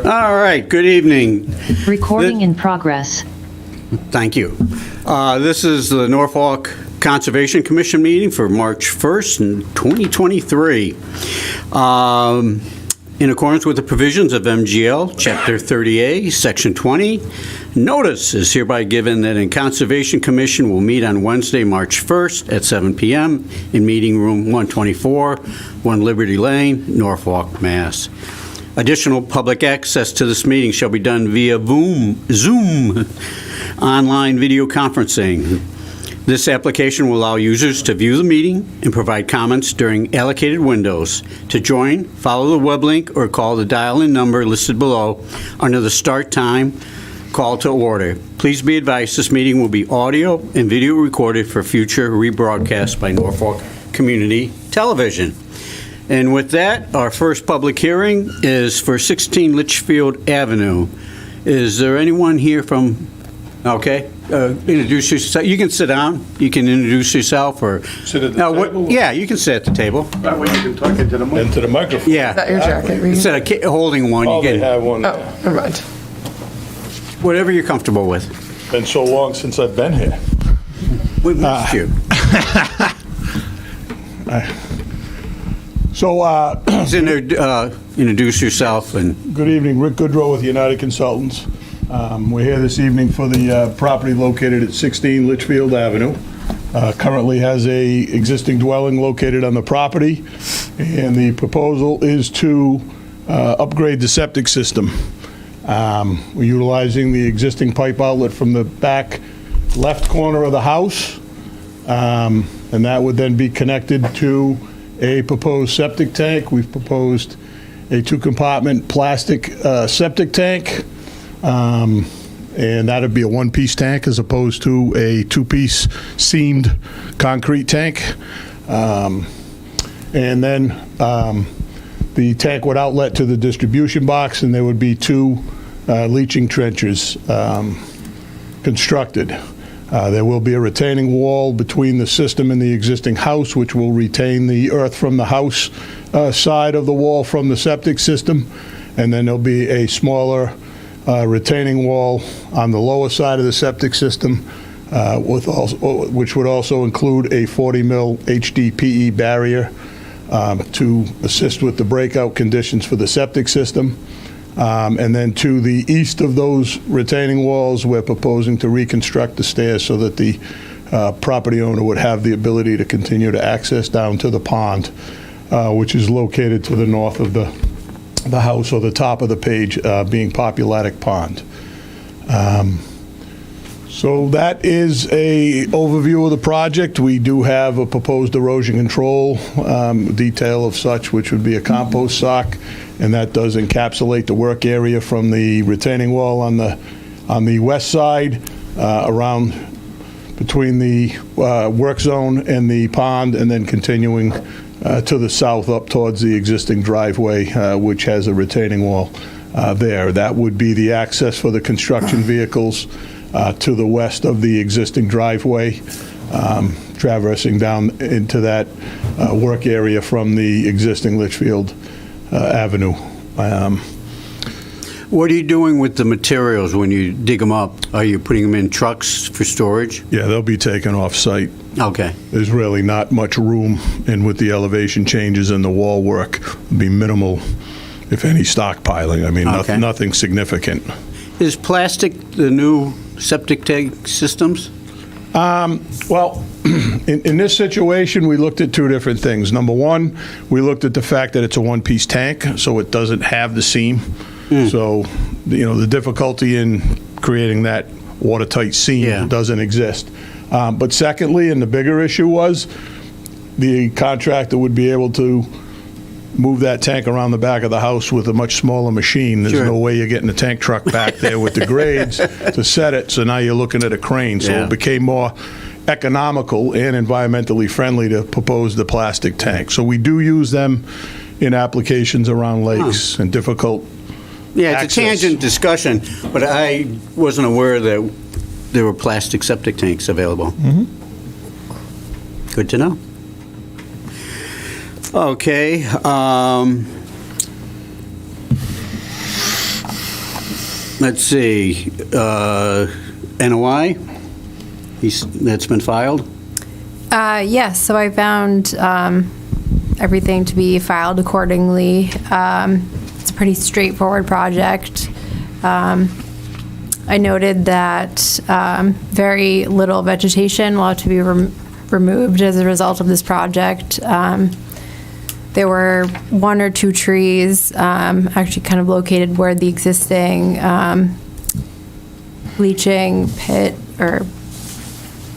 All right, good evening. Recording in progress. Thank you. This is the Norfolk Conservation Commission meeting for March 1st in 2023. In accordance with the provisions of MGL Chapter 30A, Section 20, notice is hereby given that a Conservation Commission will meet on Wednesday, March 1st at 7 p.m. in Meeting Room 124, 1 Liberty Lane, Norfolk, Mass. Additional public access to this meeting shall be done via Zoom online video conferencing. This application will allow users to view the meeting and provide comments during allocated windows. To join, follow the web link or call the dial-in number listed below under the start time call to order. Please be advised this meeting will be audio and video recorded for future rebroadcast by Norfolk Community Television. And with that, our first public hearing is for 16 Litchfield Avenue. Is there anyone here from, okay, introduce yourself. You can sit down. You can introduce yourself or. Sit at the table? Yeah, you can sit at the table. That way you can talk into the mic. Into the microphone. Yeah. Is that your jacket, Reed? Instead of holding one, Oh, you they can, have one. Oh, never mind. whatever you're comfortable with. Been so long since I've been here. We missed you. So, Just introduce yourself and. good evening, Rick Goodrow with United Consultants. We're here this evening for the property located at 16 Litchfield Avenue. Currently has a existing dwelling located on the property, and the proposal is to upgrade the septic system. We're utilizing the existing pipe outlet from the back left corner of the house, and that would then be connected to a proposed septic tank. We've proposed a 2-compartment plastic septic tank. And that'd be a 1-piece tank as opposed to a 2-piece seamed concrete tank. And then the tank would outlet to the distribution box, and there would be 2 leaching trenches constructed. There will be a retaining wall between the system and the existing house, which will retain the earth from the house side of the wall from the septic system. And then there'll be a smaller retaining wall on the lower side of the septic system, which would also include a 40 mil HDPE barrier to assist with the breakout conditions for the septic system. And then to the east of those retaining walls, we're proposing to reconstruct the stairs so that the property owner would have the ability to continue to access down to the pond, which is located to the north of the house, or the top of the page being Populatic Pond. So that is a overview of the project. We do have a proposed erosion control detail of such, which would be a compost sock, and that does encapsulate the work area from the retaining wall on the west side around between the work zone and the pond, and then continuing to the south up towards the existing driveway, which has a retaining wall there. That would be the access for the construction vehicles to the west of the existing driveway, traversing down into that work area from the existing Litchfield Avenue. What are you doing with the materials when you dig them up? Are you putting them in trucks for storage? Yeah, they'll be taken off-site. Okay. There's really not much room, and with the elevation changes and the wall work, it'll be minimal, if any, stockpiling. I mean, Okay. nothing significant. Is plastic the new septic tank systems? Well, in this situation, we looked at 2 different things. Number one, we looked at the fact that it's a 1-piece tank, so it doesn't have the seam. So, the difficulty in creating that watertight seam doesn't exist. But secondly, and the bigger issue was, the contractor would be able to move that tank around the back of the house with a much smaller machine. There's no way you're getting a tank truck back there with the grades to set it, so now you're looking at a crane. So it became more economical and environmentally friendly to propose the plastic tank. So we do use them in applications around lakes and difficult Yeah, it's a tangent discussion, but I wasn't aware that there were plastic septic tanks available. Good to know. Let's see, NOI, that's been filed? Yes, so I found everything to be filed accordingly. It's a pretty straightforward project. I noted that very little vegetation will have to be removed as a result of this project. There were 1 or 2 trees actually kind of located where the existing leaching pit or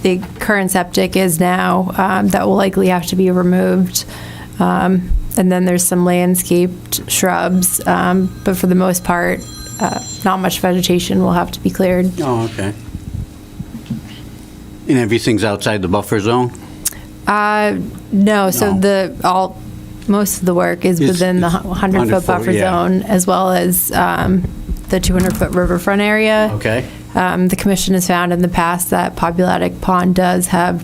the current septic is now, that will likely have to be removed. And then there's some landscaped shrubs, but for the most part, not much vegetation will have to be cleared. Oh, okay. And everything's outside the buffer zone? No, so No. most of the work is It's- within the it's 100-foot buffer yeah. zone, as well as the 200-foot riverfront area. Okay. The commission has found in the past that Populatic Pond does have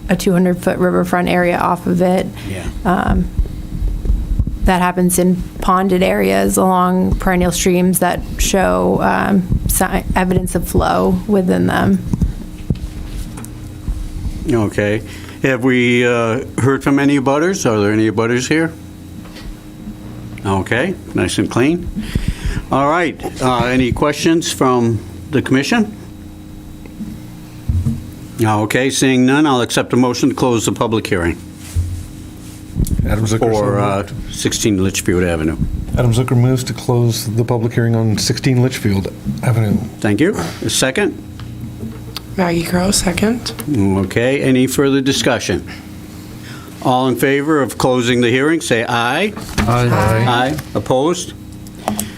a 200-foot riverfront area off of it. Yeah. That happens in ponded areas along perennial streams that show evidence of flow within them. Okay. Have we heard from any abutters? Are there any abutters here? Okay, nice and clean. All right, any questions from the commission? Okay, seeing none, I'll accept a motion to close the public hearing Adam Zucker, so for moved. 16 Litchfield Avenue. Adam Zucker moves to close the public hearing on 16 Litchfield Avenue. Thank you. A second? Maggie Crowe, second. Okay, any further discussion? All in favor of closing the hearing, say aye. Aye. Opposed?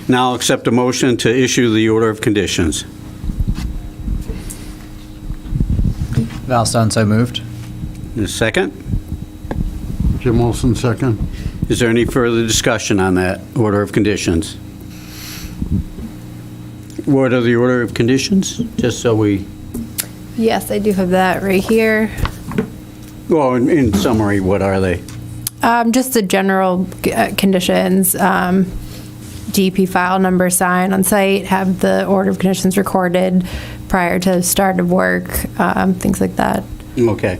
Now I'll accept a motion to issue the order of conditions. Val Stone, so moved. A second? Jim Olson, second. Is there any further discussion on that order of conditions? What are the order of conditions? Just so we, Yes, I do have that right here. well, in summary, what are they? Just the general conditions, DEP file number, sign on site, have the order of conditions recorded prior to start of work, things like that. Okay.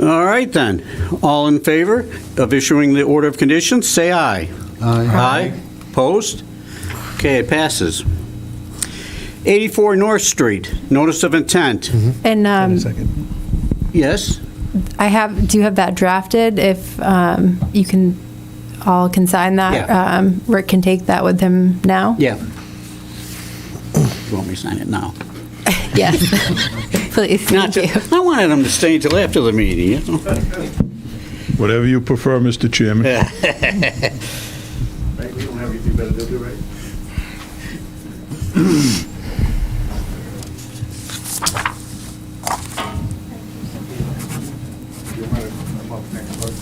All right, then. All in favor of issuing the order of conditions, say aye. Aye. Opposed? Okay, it passes. 84 North Street, notice of intent. And A second. Yes? do you have that drafted? If you can, all can sign that? Yeah. Rick can take that with him now? Yeah. You want me to sign it now? Yes. Please, Not thank to, you. I wanted them to stay until after the meeting, you know? Whatever you prefer, Mr. Chairman. Right, we don't have anything better to do, right? You want to come up next, bud?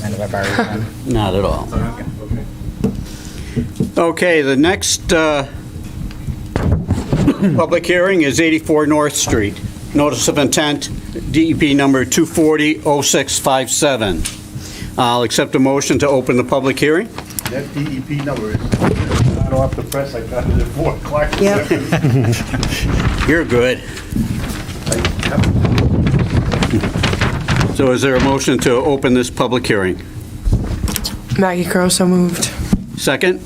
Mind if I borrow your pen? Not at all. Okay. Okay, the next public hearing is 84 North Street. Notice of intent, DEP number 240-0657. I'll accept a motion to open the public hearing. That DEP number is, I don't have to press, I got it at 4 o'clock. Yep. You're good. So is there a motion to open this public hearing? Maggie Crowe, so moved. Second?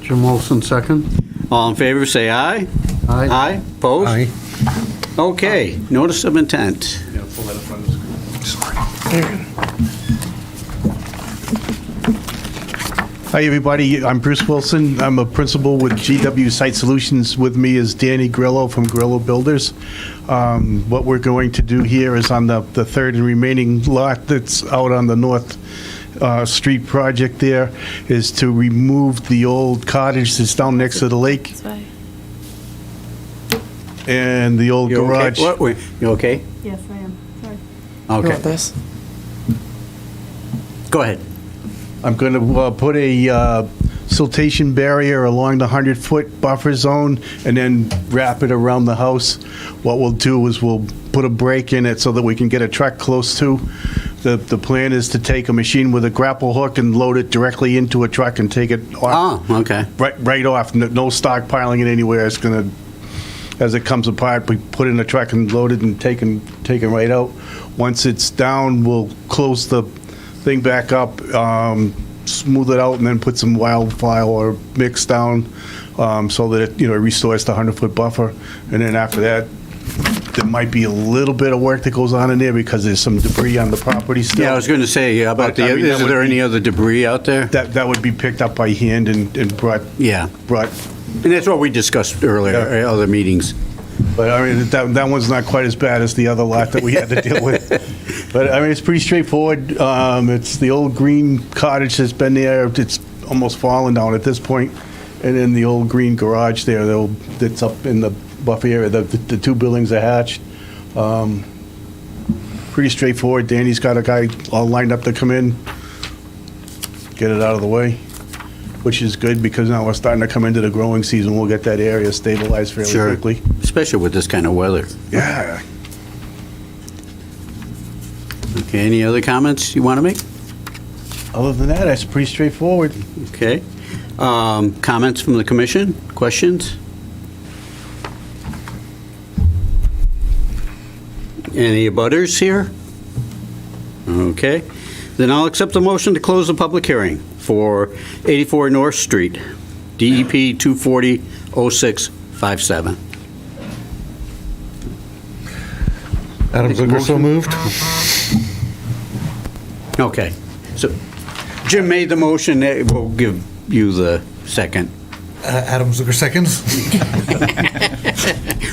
Jim Olson, second. All in favor, say aye. Aye. Aye, opposed? Aye. Okay, notice of intent. Yeah, pull that up on the screen. Hi, everybody. I'm Bruce Wilson. I'm a principal with GW Site Solutions. With me is Danny Grillo from Grillo Builders. What we're going to do here is on the third and remaining lot that's out on the North Street project there, is to remove the old cottage that's down next to the lake That's why. and the old You okay? garage. What, you okay? Yes, I am. Sorry. You Okay, want this? go ahead. I'm going to put a siltation barrier along the 100-foot buffer zone and then wrap it around the house. What we'll do is we'll put a break in it so that we can get a truck close to. The plan is to take a machine with a grapple hook and load it directly into a truck and take it off. Oh, okay. Right off, no stockpiling it anywhere. It's gonna, as it comes apart, we put it in the truck and load it and take it right out. Once it's down, we'll close the thing back up, smooth it out, and then put some wildflower mix down, so that it, restores the 100-foot buffer. And then after that, there might be a little bit of work that goes on in there because there's some debris on the property still. Yeah, I was going to say, how about But, I mean, is that would there be- any other debris out there? That would be picked up by hand and brought, Yeah, and that's what we discussed earlier, Yeah. other meetings. but I mean, that one's not quite as bad as the other lot that we had to deal with. But I mean, it's pretty straightforward. It's the old green cottage that's been there. It's almost fallen down at this point. And then the old green garage there, that's up in the buffer area. The two buildings are hatched. Pretty straightforward. Danny's got a guy all lined up to come in, get it out of the way, which is good because now we're starting to come into the growing season. We'll get that area stabilized fairly Sure, quickly. especially with this kind of weather. Yeah. Okay, any other comments you want to make? Other than that, it's pretty straightforward. Okay. Comments from the commission? Questions? Any abutters here? Okay. Then I'll accept the motion to close the public hearing for 84 North Street, E DEP 240-0657. Adam Zucker, so moved. Okay. So Jim made the motion. We'll give you the second. Adam Zucker, seconds.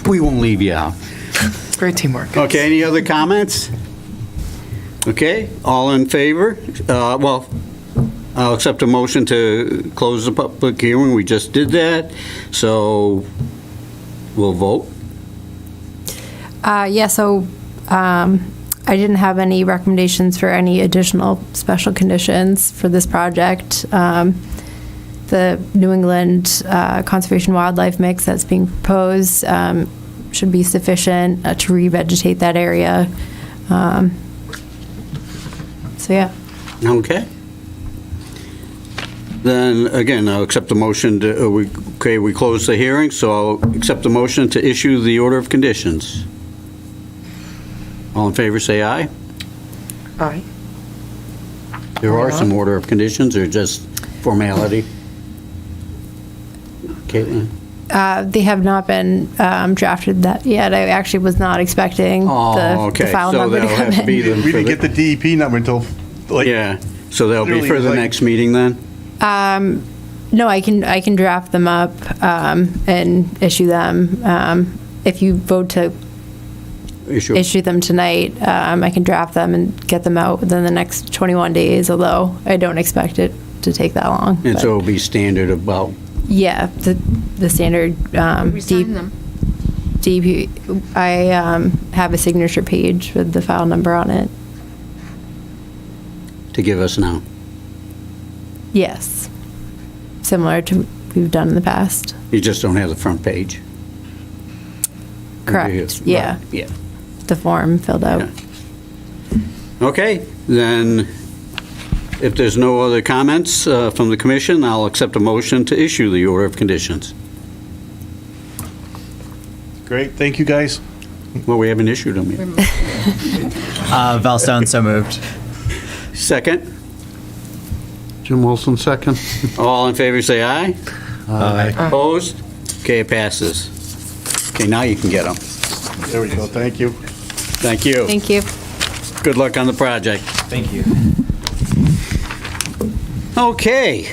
We won't leave you out. Great teamwork. Okay, any other comments? Okay, all in favor? Well, I'll accept a motion to close the public hearing. We just did that, so we'll vote. Yeah, so I didn't have any recommendations for any additional special conditions for this project. The New England Conservation Wildlife mix that's being proposed should be sufficient to revegetate that area. So, yeah. Okay. Then, again, I'll accept the motion to, we close the hearing, so I'll accept the motion to issue the order of conditions. All in favor, say aye. Aye. There Why are not? some order of conditions, or just formality? Caitlin? They have not been drafted that yet. I actually was not expecting Oh, the okay. file So number to that'll come have to be in. the- We didn't get the DEP number until, like, Yeah, so that'll be Literally, for the like- next meeting then? No, I can draft them up and issue them. If you vote to issue them tonight, I can draft them and get them out within the next 21 days, although I don't expect it to take that long. And but- so it'll be standard about, Yeah, the standard DP. I have a signature page with the file number on it. to give us now. Yes, similar to we've done in the past. You just don't have the front page. Correct. Yeah, Yeah. the form filled out. Okay, then, if there's no other comments from the commission, I'll accept a motion to issue the order of conditions. great, thank you, guys. Well, we haven't issued them yet. Valstone, so moved. Second, Jim Wilson, second. all in favor, say aye. Aye. Opposed? Okay, it passes. Okay, now you can get them. There we go, thank you. Thank you. Thank you. Good luck on the project. Thank you. Okay.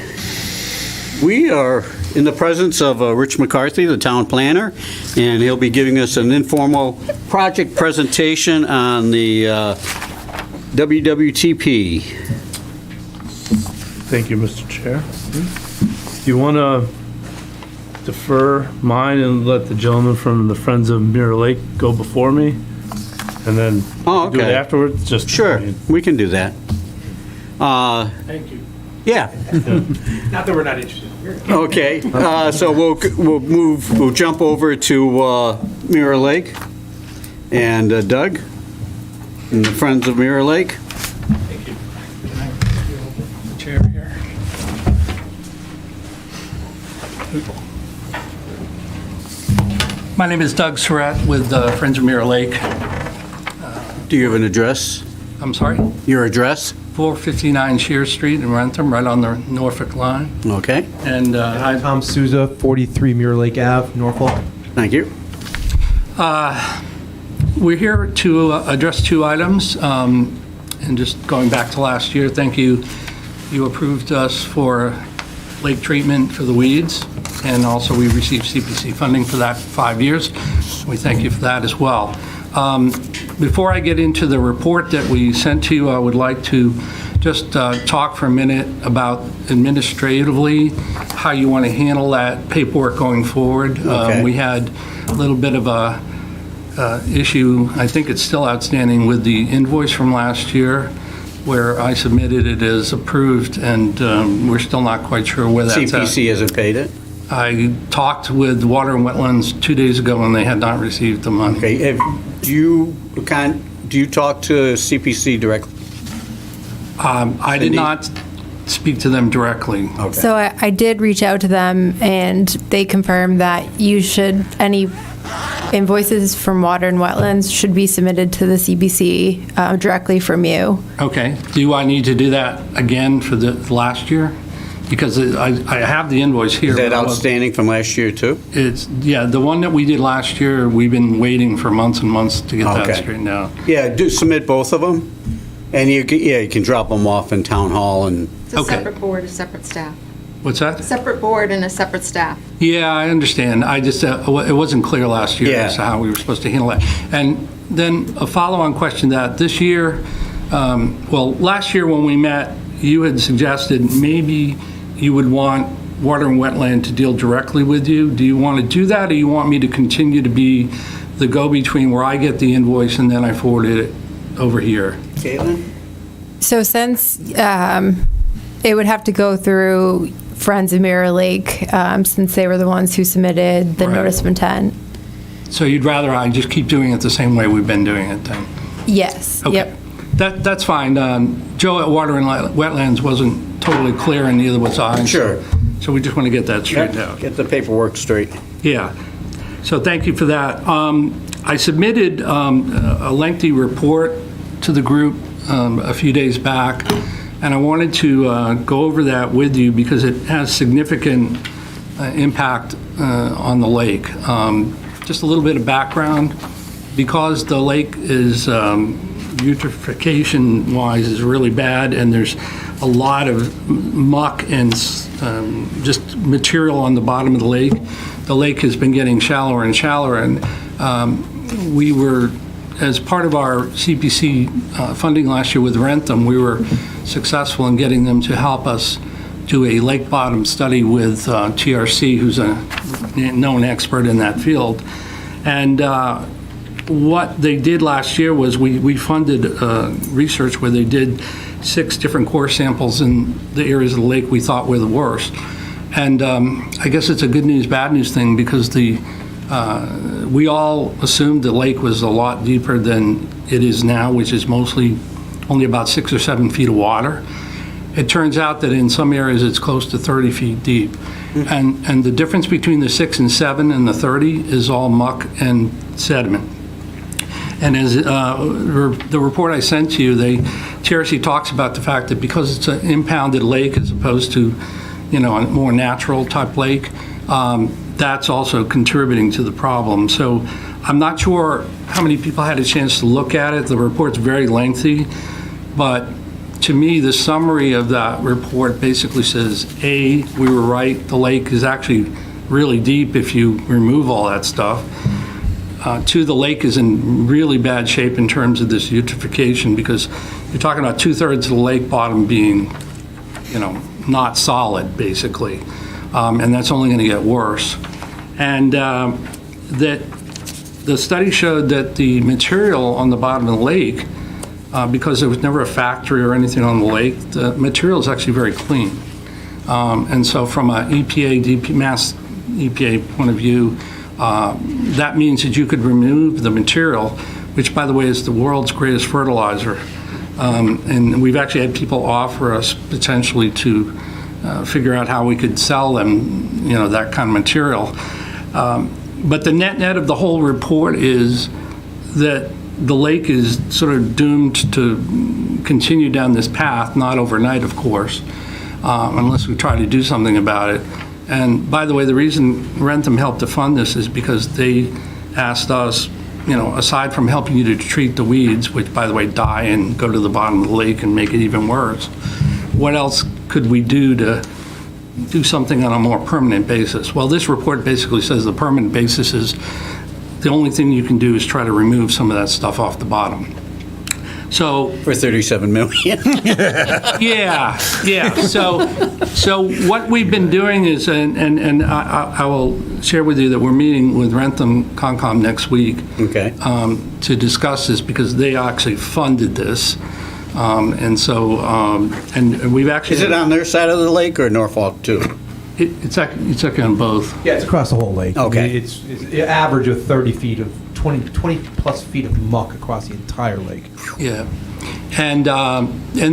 We are in the presence of Rich McCarthy, the town planner, and he'll be giving us an informal project presentation on the WWTP. Thank you, Mr. Chair. Do you want to defer mine and let the gentleman from the Friends of Mirror Lake go before me? And then Oh, do it okay. afterwards? Just Sure, we can do that. Thank you. Yeah, Not that we're not interested. okay. So we'll jump over to Mirror Lake and Doug and the Friends of Mirror Lake. My name is Doug Surratt with Friends of Mirror Lake. Do you have an address? I'm sorry, Your address? 459 Shear Street in Rentham, right on the Norfolk line. Okay, And I Tom Souza, 43 Mirror Lake Ave, Norfolk. thank you. We're here to address two items. And just going back to last year, thank you. You approved us for lake treatment for the weeds, and also we received CPC funding for that for 5 years. We thank you for that as well. Before I get into the report that we sent to you, I would like to just talk for a minute about administratively how you want to handle that paperwork going forward. Okay. We had a little bit of a issue, I think it's still outstanding, with the invoice from last year, where I submitted it as approved, and we're still not quite sure where that's at. CPC hasn't paid it? I talked with Water and Wetlands 2 days ago, and they had not received the money. Okay, do you talk to CPC directly? I did not speak to them directly. Okay. So I did reach out to them, and they confirmed that any invoices from Water and Wetlands should be submitted to the CPC directly from you. Okay. Do I need to do that again for the last year? Because I have the invoice here. Is that but I wasn't- outstanding from last year, too? Yeah, the one that we did last year, we've been waiting for months and months to get that Okay. straightened out. Yeah, do submit both of them, and you can drop them off in Town Hall, and It's a Okay. separate board, a separate staff. What's that? Separate board and a separate staff. Yeah, I understand. I just, it wasn't clear last year Yeah. as to how we were supposed to handle that. And then a follow-on question that this year, last year when we met, you had suggested maybe you would want Water and Wetland to deal directly with you. Do you want to do that, or you want me to continue to be the go-between where I get the invoice and then I forward it over here? Caitlin? So since it would have to go through Friends of Mirror Lake, since they were the ones who submitted the Right. notice of intent. So you'd rather I just keep doing it the same way we've been doing it then? Yes, Okay. yep. That's fine. Joe at Water and Wetlands wasn't totally clear, and neither was I. Sure. So we just want to get that straightened out. Get the paperwork straight. Yeah. So thank you for that. I submitted a lengthy report to the group a few days back, and I wanted to go over that with you because it has significant impact on the lake. Just a little bit of background. Because the lake is eutrophication-wise is really bad, and there's a lot of muck and just material on the bottom of the lake has been getting shallower and shallower, and we were, as part of our CPC funding last year with Rentham, we were successful in getting them to help us do a lake bottom study with TRC, who's a known expert in that field. And what they did last year was we funded research where they did 6 different core samples in the areas of the lake we thought were the worst. And I guess it's a good news, bad news thing, because we all assumed the lake was a lot deeper than it is now, which is mostly only about 6 or 7 feet of water. It turns out that in some areas it's close to 30 feet deep. And the difference between the 6 and 7 and the 30 is all muck and sediment. And as the report I sent to you, TRC talks about the fact that because it's an impounded lake as opposed to, a more natural type lake, that's also contributing to the problem. So I'm not sure how many people had a chance to look at it. The report's very lengthy, but to me, the summary of that report basically says, A, we were right, the lake is actually really deep if you remove all that stuff. 2, the lake is in really bad shape in terms of this eutrophication, because you're talking about 2/3 of the lake bottom being, not solid, basically. And that's only going to get worse. And that the study showed that the material on the bottom of the lake, because there was never a factory or anything on the lake, the material is actually very clean. And so from an Mass EPA point of view, that means that you could remove the material, which, by the way, is the world's greatest fertilizer. And we've actually had people offer us potentially to figure out how we could sell them, that kind of material. But the net of the whole report is that the lake is sort of doomed to continue down this path, not overnight, of course, unless we try to do something about it. And by the way, the reason Rentham helped to fund this is because they asked us, aside from helping you to treat the weeds, which, by the way, die and go to the bottom of the lake and make it even worse, what else could we do to do something on a more permanent basis? Well, this report basically says the permanent basis is the only thing you can do is try to remove some of that stuff off the bottom. So For $37 million. yeah. So what we've been doing is, and I will share with you that we're meeting with Rentham Concom next week. Okay. To discuss this because they actually funded this. And we've actually. Is it on their side of the lake or Norfolk too? It's actually on both. Yeah, it's across the whole lake. Okay. I mean, it's an average of 30 feet of 20 plus feet of muck across the entire lake. Yeah. And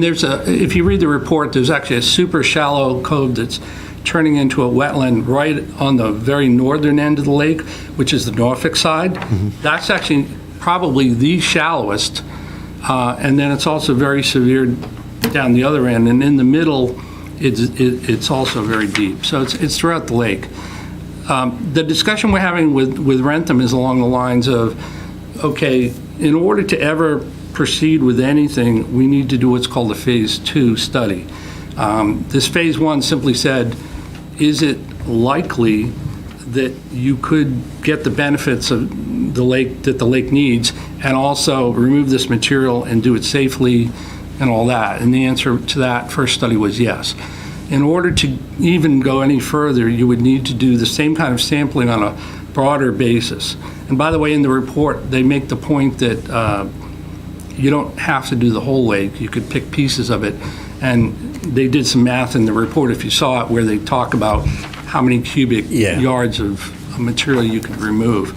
there's if you read the report, there's actually a super shallow cove that's turning into a wetland right on the very northern end of the lake, which is the Norfolk side. Mm-hmm. That's actually probably the shallowest. And then it's also very severe down the other end. And in the middle, it's also very deep. So it's throughout the lake. The discussion we're having with Rentham is along the lines of, okay, in order to ever proceed with anything, we need to do what's called a Phase 2 study. This Phase 1 simply said, is it likely that you could get the benefits of the lake that the lake needs and also remove this material and do it safely and all that? And the answer to that first study was yes. In order to even go any further, you would need to do the same kind of sampling on a broader basis. And by the way, in the report, they make the point that you don't have to do the whole lake. You could pick pieces of it. And they did some math in the report, if you saw it, where they talk about how many cubic yards of material you could remove.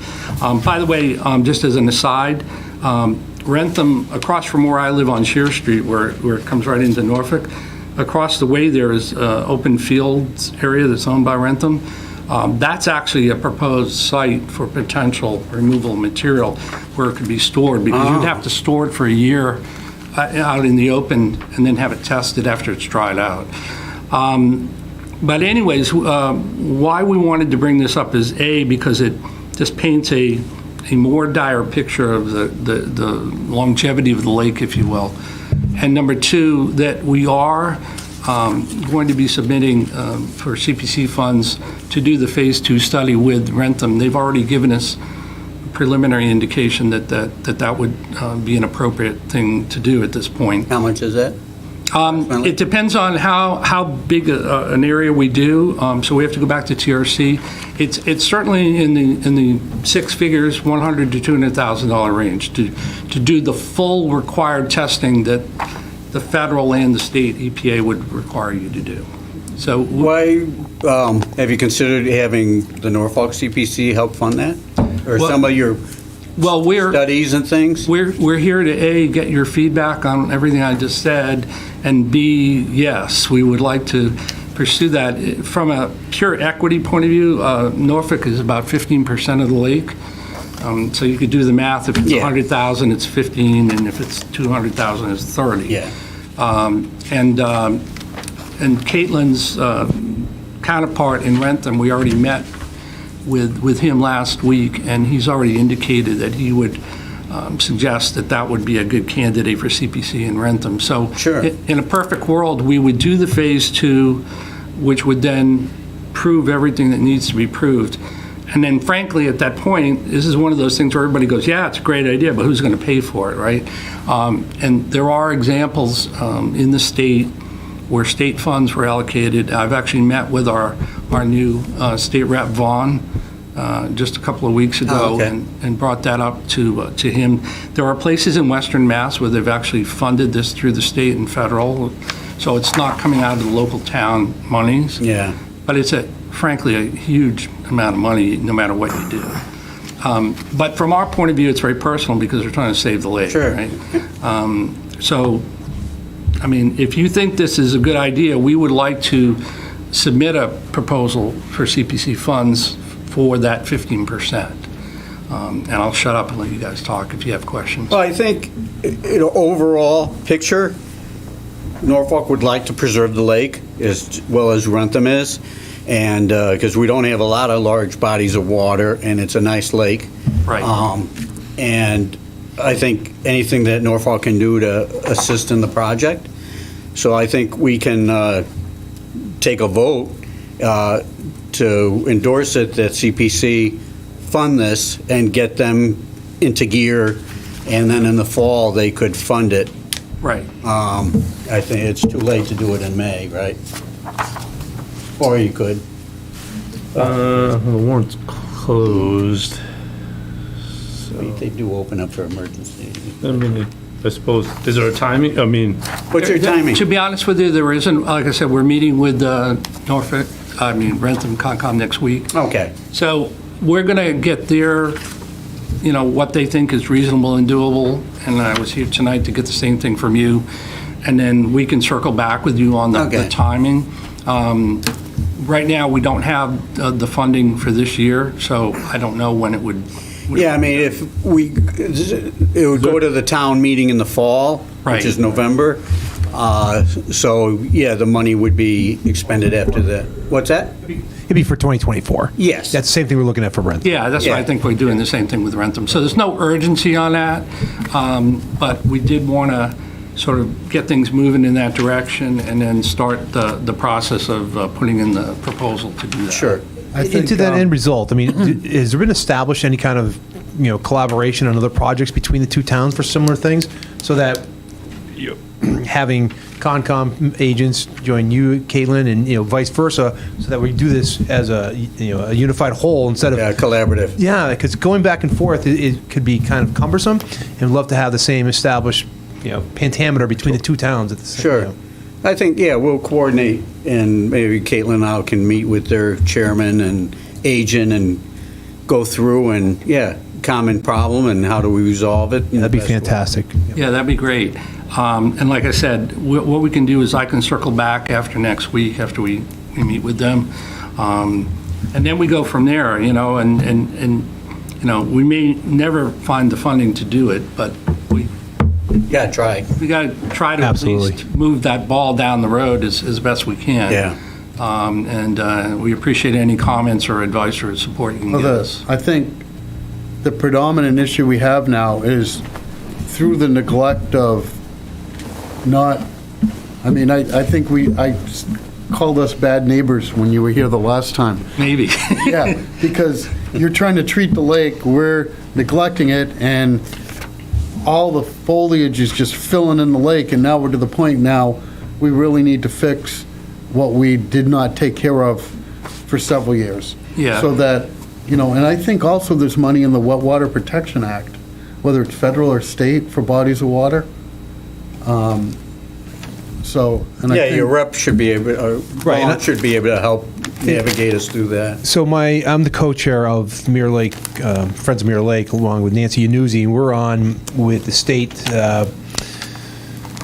By the way, just as an aside, Rentham, across from where I live on Shear Street, where it comes right into Norfolk, across the way there is open fields area that's owned by Rentham. That's actually a proposed site for potential removal of material where it could be stored, because you'd have to store it for a year out in the open and then have it tested after it's dried out. But anyways, why we wanted to bring this up is A, because it just paints a more dire picture of the longevity of the lake, if you will. And number two, that we are going to be submitting for CPC funds to do the Phase 2 study with Rentham. They've already given us a preliminary indication that would be an appropriate thing to do at this point. How much is that? It depends on how big an area we do. So we have to go back to TRC. It's certainly in the six figures, $100,000 to $200,000 range to do the full required testing that the federal and the state EPA would require you to do. So why have you considered having the Norfolk CPC help fund that, or some of your studies and things? We're here to A, get your feedback on everything I just said, and B, yes, we would like to pursue that. From a pure equity point of view, Norfolk is about 15% of the lake. So you could do the math. If it's 100,000, it's 15, and if it's 200,000, it's 30. Yeah. And Caitlin's counterpart in Rentham, we already met with him last week, and he's already indicated that he would suggest that would be a good candidate for CPC in Rentham. So sure. In a perfect world, we would do the Phase 2, which would then prove everything that needs to be proved. And then frankly, at that point, this is one of those things where everybody goes, yeah, it's a great idea, but who's going to pay for it, right? And there are examples in the state where state funds were allocated. I've actually met with our new state rep, Vaughn, just a couple of weeks ago, and brought that up to him. There are places in Western Mass where they've actually funded this through the state and federal, so it's not coming out of the local town monies. Yeah. But it's frankly a huge amount of money no matter what you do. But from our point of view, it's very personal because we're trying to save the lake. Sure. Right? So I mean, if you think this is a good idea, we would like to submit a proposal for CPC funds for that 15%. And I'll shut up and let you guys talk if you have questions. Well, I think, overall picture, Norfolk would like to preserve the lake as well as Rentham is, and because we don't have a lot of large bodies of water, and it's a nice lake. Right. And I think anything that Norfolk can do to assist in the project. So I think we can take a vote to endorse it, that CPC fund this and get them into gear, and then in the fall, they could fund it. Right. I think it's too late to do it in May, right? Or you could. The warrant's closed. They do open up for emergency. I mean, I suppose, is there a timing? I mean, What's your timing? To be honest with you, there isn't. Like I said, we're meeting with Norfolk, Rentham Concom next week. Okay. So we're going to get their, what they think is reasonable and doable. And I was here tonight to get the same thing from you. And then we can circle back with you on the timing. Right now, we don't have the funding for this year, so I don't know when it would. Yeah, I mean, if it would go to the town meeting in the fall, Right. which is November. So, yeah, the money would be expended after the, what's that? It'd be for 2024. Yes. That's the same thing we're looking at for rent. Yeah, that's why I think we're doing the same thing with Rentham. So there's no urgency on that, but we did want to sort of get things moving in that direction and then start the process of putting in the proposal to do that. Sure. And to that end result, I mean, has there been established any kind of, collaboration on other projects between the two towns for similar things? So that having Concom agents join you, Caitlin, and, vice versa, so that we do this as a unified whole instead of. Yeah, collaborative. Yeah, because going back and forth, it could be kind of cumbersome, and love to have the same established, pentameter between the two towns at the same Sure. I think, we'll coordinate, and maybe Caitlin and I can meet with their chairman and agent and go through and, common problem and how do we resolve it. Yeah, that'd be fantastic. Yeah, that'd be great. And like I said, what we can do is I can circle back after next week, after we meet with them. And then we go from there, and we may never find the funding to do it, but we got to try. We got to try to Absolutely. at least move that ball down the road as best we can. Yeah. And we appreciate any comments or advice or support you can give us. I think the predominant issue we have now is through the neglect of not, I think I called us bad neighbors when you were here the last time. Maybe. Yeah, because you're trying to treat the lake, we're neglecting it, and all the foliage is just filling in the lake, and now we're to the point now, we really need to fix what we did not take care of for several years. Yeah. So that, and I think also there's money in the Wet Water Protection Act, whether it's federal or state, for bodies of water. And I think. Your rep should be able, Right, and Ron should be able to help navigate us through that. So I'm the co-chair of Mirror Lake, Friends of Mirror Lake, along with Nancy Yanuzzi, and we're on with the state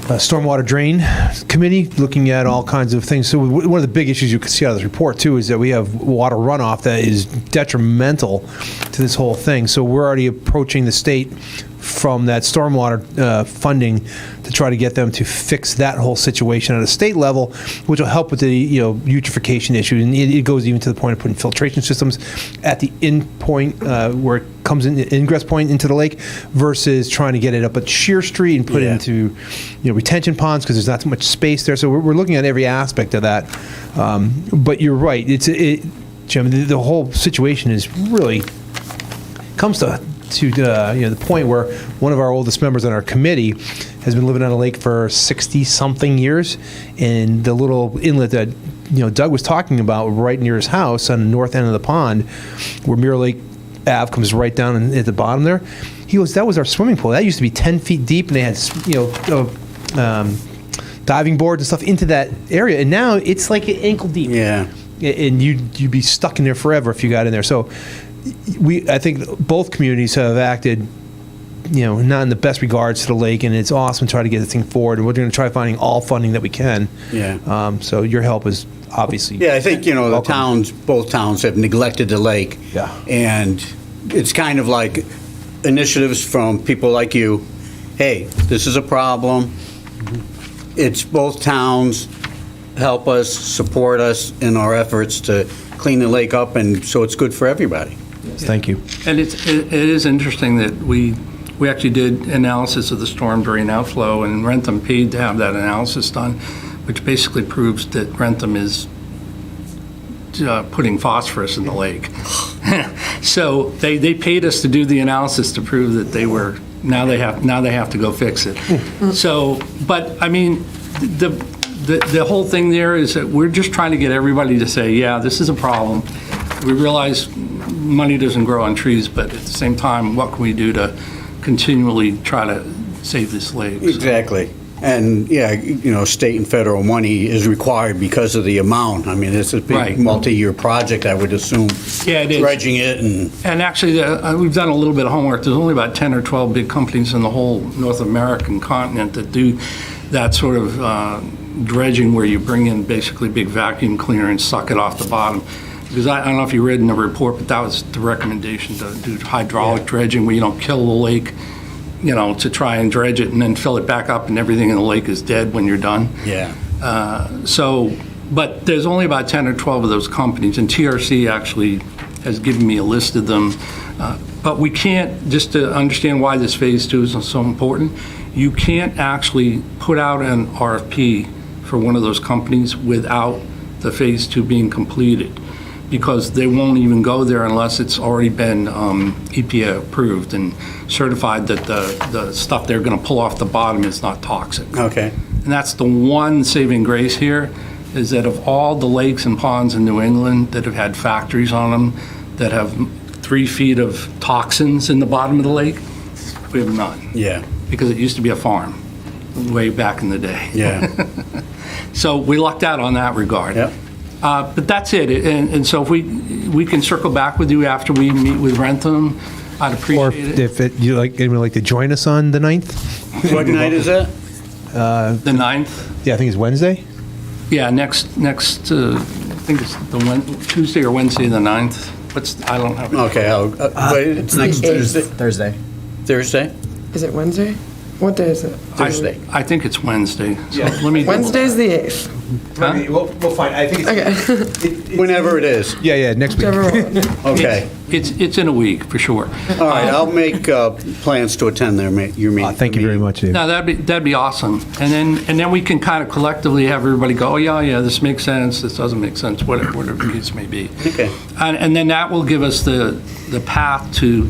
stormwater drain committee, looking at all kinds of things. So one of the big issues you can see out of this report too is that we have water runoff that is detrimental to this whole thing. So we're already approaching the state from that stormwater funding to try to get them to fix that whole situation at a state level, which will help with the eutrophication issue. And it goes even to the point of putting filtration systems at the end point where it comes in, the ingress point into the lake, versus trying to get it up at Shear Street and put it into retention ponds because there's not too much space there. So we're looking at every aspect of that. But you're right. Jim, the whole situation is really comes to the point where one of our oldest members on our committee has been living on a lake for 60-something years, and the little inlet that Doug was talking about right near his house on the north end of the pond, where Mirror Lake Ave comes right down at the bottom there. He goes, that was our swimming pool. That used to be 10 feet deep, and they had diving boards and stuff into that area, and now it's like ankle deep. Yeah. And you'd be stuck in there forever if you got in there. So I think both communities have acted not in the best regards to the lake, and it's awesome to try to get this thing forward. And we're going to try finding all funding that we can. Yeah. So your help is obviously. Yeah, I think, the welcome. both towns have neglected the lake. Yeah. And it's kind of like initiatives from people like you. Hey, this is a problem. It's both towns help us, support us in our efforts to clean the lake up, and so it's good for everybody. Thank you. And it is interesting that we actually did analysis of the storm drain outflow, and Rentham paid to have that analysis done, which basically proves that Rentham is putting phosphorus in the lake. So they paid us to do the analysis to prove that they were, now they have to go fix it. So, but I mean, the whole thing there is that we're just trying to get everybody to say, yeah, this is a problem. We realize money doesn't grow on trees, but at the same time, what can we do to continually try to save this lake? So- Exactly. And, state and federal money is required because of the amount. I mean, it's a big Right. multi-year project, I would assume. Yeah, it is. Dredging it and, And actually, we've done a little bit of homework. There's only about 10 or 12 big companies in the whole North American continent that do that sort of dredging where you bring in basically big vacuum cleaner and suck it off the bottom. Because I don't know if you read in the report, but that was the recommendation, to do hydraulic dredging where you don't kill the lake, to try and dredge it and then fill it back up and everything in the lake is dead when you're done. yeah. But there's only about 10 or 12 of those companies, and TRC actually has given me a list of them. But we can't, just to understand why this phase 2 is so important, you can't actually put out an RFP for one of those companies without the phase 2 being completed, because they won't even go there unless it's already been EPA approved and certified that the stuff they're going to pull off the bottom is not toxic. Okay. And that's the one saving grace here, is that of all the lakes and ponds in New England that have had factories on them that have 3 feet of toxins in the bottom of the lake, we have none. Yeah. Because it used to be a farm way back in the day. Yeah. So we lucked out on that regard. Yep. But that's it. And so if we can circle back with you after we meet with Rentham, I'd Or appreciate it. if anyone would like to join us on the 9th? What night is that? The 9th? Yeah, I think it's Wednesday. Yeah, next. I think it's Tuesday or Wednesday the 9th. I don't have it. Okay, but it's next Tuesday. Thursday. Thursday? Is it Wednesday? What day is it? Thursday. I think it's Wednesday. So let me. Wednesday's the 8th. Huh? We'll find. I think Okay. Whenever it is. Yeah, next week. Whichever one. Okay. It's in a week for sure. All right, I'll make plans to attend your meeting. Thank you very much, Dave. No, that'd be awesome. And then we can kind of collectively have everybody go, oh yeah, this makes sense, this doesn't make sense, whatever the case may be. Okay. And then that will give us the path to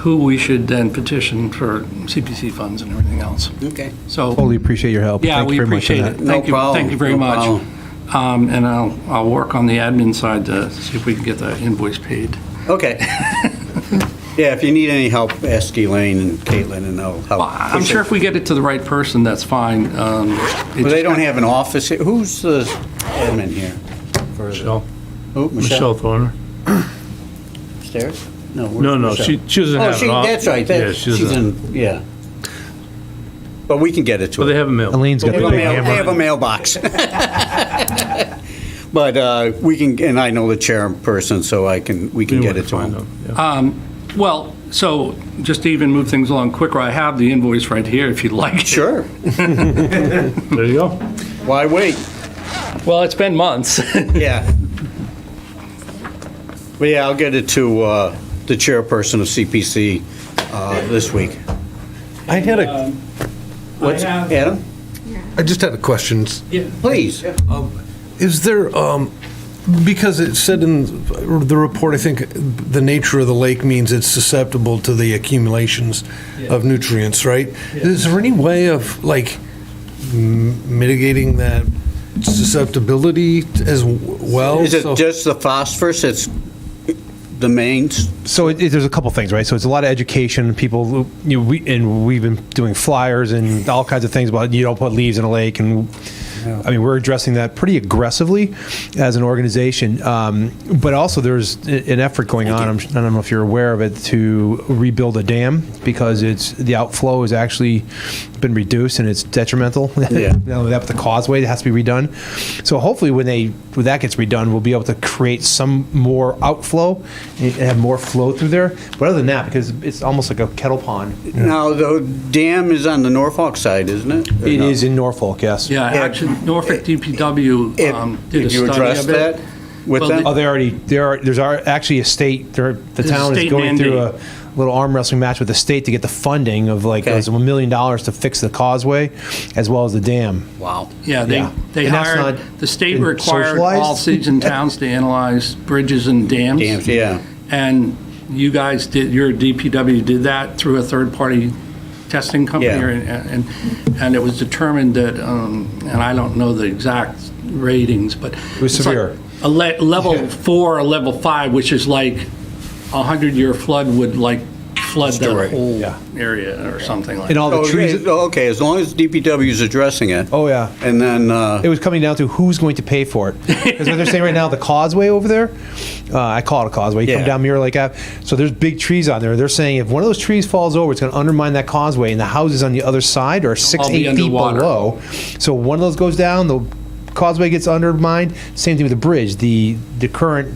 who we should then petition for CPC funds and everything else. Okay. So Totally appreciate your help. yeah, Thank we you very much for appreciate it. that. No problem. Thank you very No much. problem. And I'll work on the admin side to see if we can get the invoice paid. Okay. Yeah, if you need any help, ask Elaine and Caitlin, and they'll help. Well, I'm sure if we get it to the right person, that's fine. Well, they don't have an office here. Who's the admin here? Michelle. Who? Michelle Thorner. Upstairs? No. where's No, Michelle? she doesn't Oh, have an office. that's right. Yeah, she She's doesn't. in, yeah. But we can get it to Well, her. they have a mail. Elaine's got They the have a big mail- hammer. they have a mailbox. But we can, and I know the chairperson, so we can get it to Find him. them, yeah. Well, so just to even move things along quicker, I have the invoice right here if you'd like it. Sure. There you go. Why wait? Well, it's been months. Yeah. But yeah, I'll get it to the chairperson of CPC this week. I had a, What's, Adam? I just had a question. Please. Is there, because it said in the report, I think the nature of the lake means it's susceptible to the accumulations of nutrients, right? Is there any way of mitigating that susceptibility as well? Is it So- just the phosphorus that's the main? So there's a couple things, right? So it's a lot of education. People, we've been doing flyers and all kinds of things about you don't put leaves in a lake, and I mean, we're addressing that pretty aggressively as an organization. But also there's an effort going on, I don't know if you're aware of it, to rebuild a dam because the outflow has actually been reduced and it's detrimental. Yeah. That the causeway has to be redone. So hopefully when that gets redone, we'll be able to create some more outflow and have more flow through there. But other than that, because it's almost like a kettle pond. Now, the dam is on the Norfolk side, isn't it? Or It no? is in Norfolk, yes. Yeah, actually, Norfolk DPW did a Did you study address of it. that with Well, them? Oh, there's actually a state, the There's a town is state going through a mandate. little arm wrestling match with the state to get the funding of like, it was $1 million to fix the causeway as well as the dam. Wow. Yeah, Yeah. they And that's hired, not the state been required socialized? all cities and towns to analyze bridges and dams. Dams, yeah. And you guys your DPW did that through a third-party testing company? Yeah. And it was determined that, and I don't know the exact ratings, but. It was it's like severe. A level 4 or level 5, which is like a 100-year flood would like flood Destroy. that whole Yeah. area or something like And that. all the trees. Okay, as long as DPW is addressing it. Oh, yeah. And then, It was coming down to who's going to pay for it. Because what they're saying right now, the causeway over there, I call it a causeway, you Yeah. come down Mirror Lake Ave, so there's big trees on there. They're saying if one of those trees falls over, it's going to undermine that causeway, and the houses on the other side are 6, All be 8 feet underwater. below. So one of those goes down, the causeway gets undermined. Same thing with the bridge. The current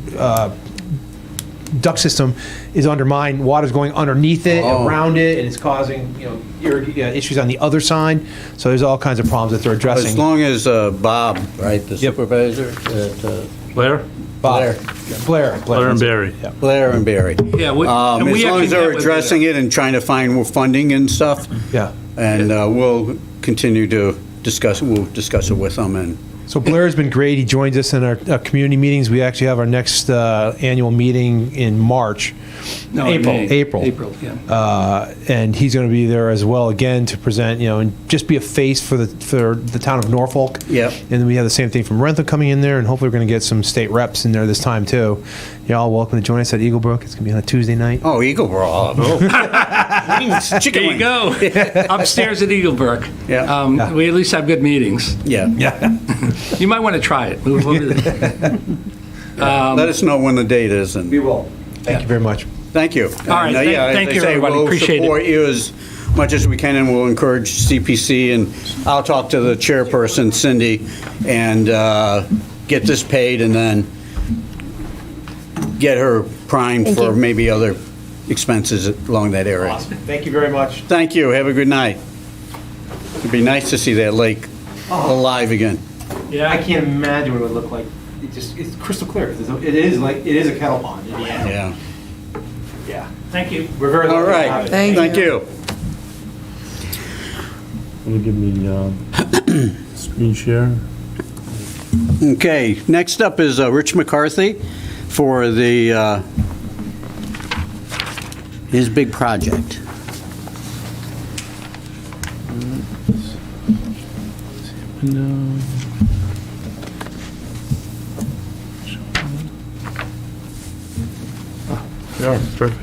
duct system is undermined. Water's going underneath it, Oh. around it, and it's causing issues on the other side. So there's all kinds of problems that they're addressing. as long as Bob, right, the supervisor, Blair? Bob. Blair. Blair and Barry. Yeah. Blair and Barry. Yeah, and we As long actually as they're met with addressing it and trying to find more funding and stuff, Yeah. and we'll continue to discuss it with them, and So Blair's been great. He joins us in our community meetings. We actually have our next annual meeting in March. No, in May. April. Yeah. And he's going to be there as well again to present, and just be a face for the town of Norfolk. Yep. And then we have the same thing from Rentham coming in there, and hopefully we're going to get some state reps in there this time too. You're all welcome to join us at Eagle Brook. It's going to be on a Tuesday night. oh, Eagle Brawl. Wings, chicken There you wings. go. Upstairs at Eaglebrook. Yeah. We at least have good meetings. Yeah. You might want to try it. Let us know when the date is, and will. Thank you very much. thank you. All right, thank you, everybody. Appreciate it. We'll support you as much as we can, and we'll encourage CPC, and I'll talk to the chairperson, Cindy, and get this paid, and then get her primed Thank for you. maybe other expenses along that area. Awesome. Thank you very much. Thank you. Have a good night. It'd be nice to see that lake alive again. Yeah, I can't imagine what it would look like. It's crystal clear. It is a kettle pond in the end. Yeah. Yeah. Thank you. We're very All lucky to right. have it. Thank you. Will you give me screen share? Okay, next up is Rich McCarthy for his big project. No. They are, perfect.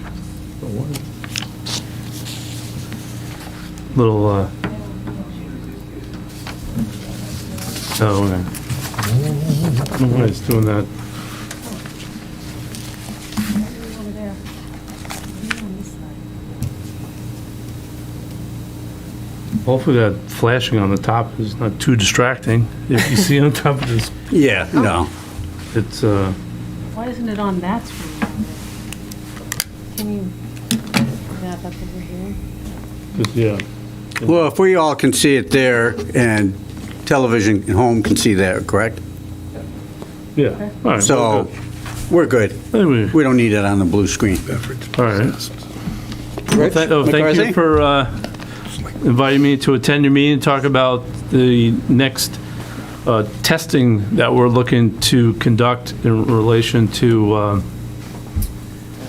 Little, oh, okay. I don't know why it's doing that. Hopefully that flashing on the top is not too distracting. If you see on top of this, Yeah, no. it's, Why isn't it on that screen? Can you put that up over here? it's- yeah. Well, if we all can see it there, and television at home can see that, correct? Yeah. All right. So, we're good. Anyway, We don't need it on the blue screen. all right. Rich Thank McCarthy? you for inviting me to attend your meeting, talk about the next testing that we're looking to conduct in relation to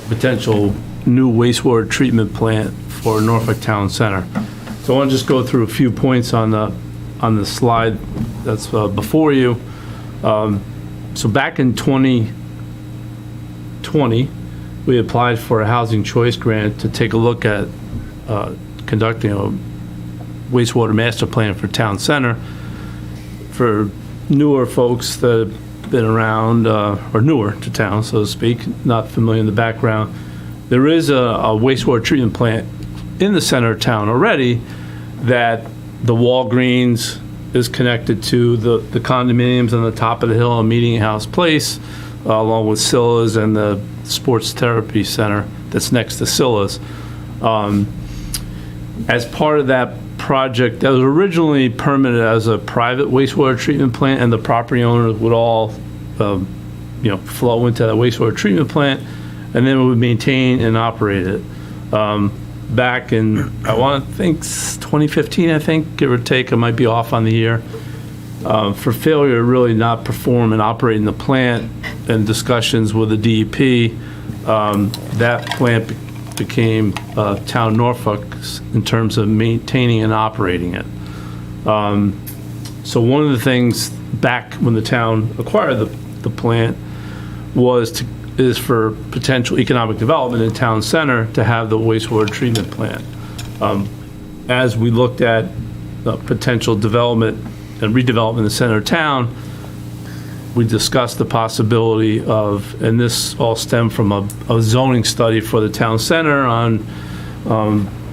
potential new wastewater treatment plant for Norfolk Town Center. So I want to just go through a few points on the slide that's before you. So back in 2020, we applied for a housing choice grant to take a look at conducting a wastewater master plan for town center. for newer folks that have been around, or newer to town, so to speak, not familiar in the background, there is a wastewater treatment plant in the center of town already that the Walgreens is connected to, the condominiums on the top of the hill on Meeting House Place, along with Silla's and the sports therapy center that's next to Silla's. As part of that project, that was originally permitted as a private wastewater treatment plant, and the property owners would all, flow into that wastewater treatment plant, and then we would maintain and operate it. Back in, I want to think 2015, I think, give or take, I might be off on the year, for failure to really not perform and operate in the plant and discussions with the DEP, that plant became Town Norfolk in terms of maintaining and operating it. So one of the things back when the town acquired the plant is for potential economic development in town center to have the wastewater treatment plant. As we looked at potential development and redevelopment in the center of town, we discussed the possibility of, and this all stemmed from a zoning study for the town center on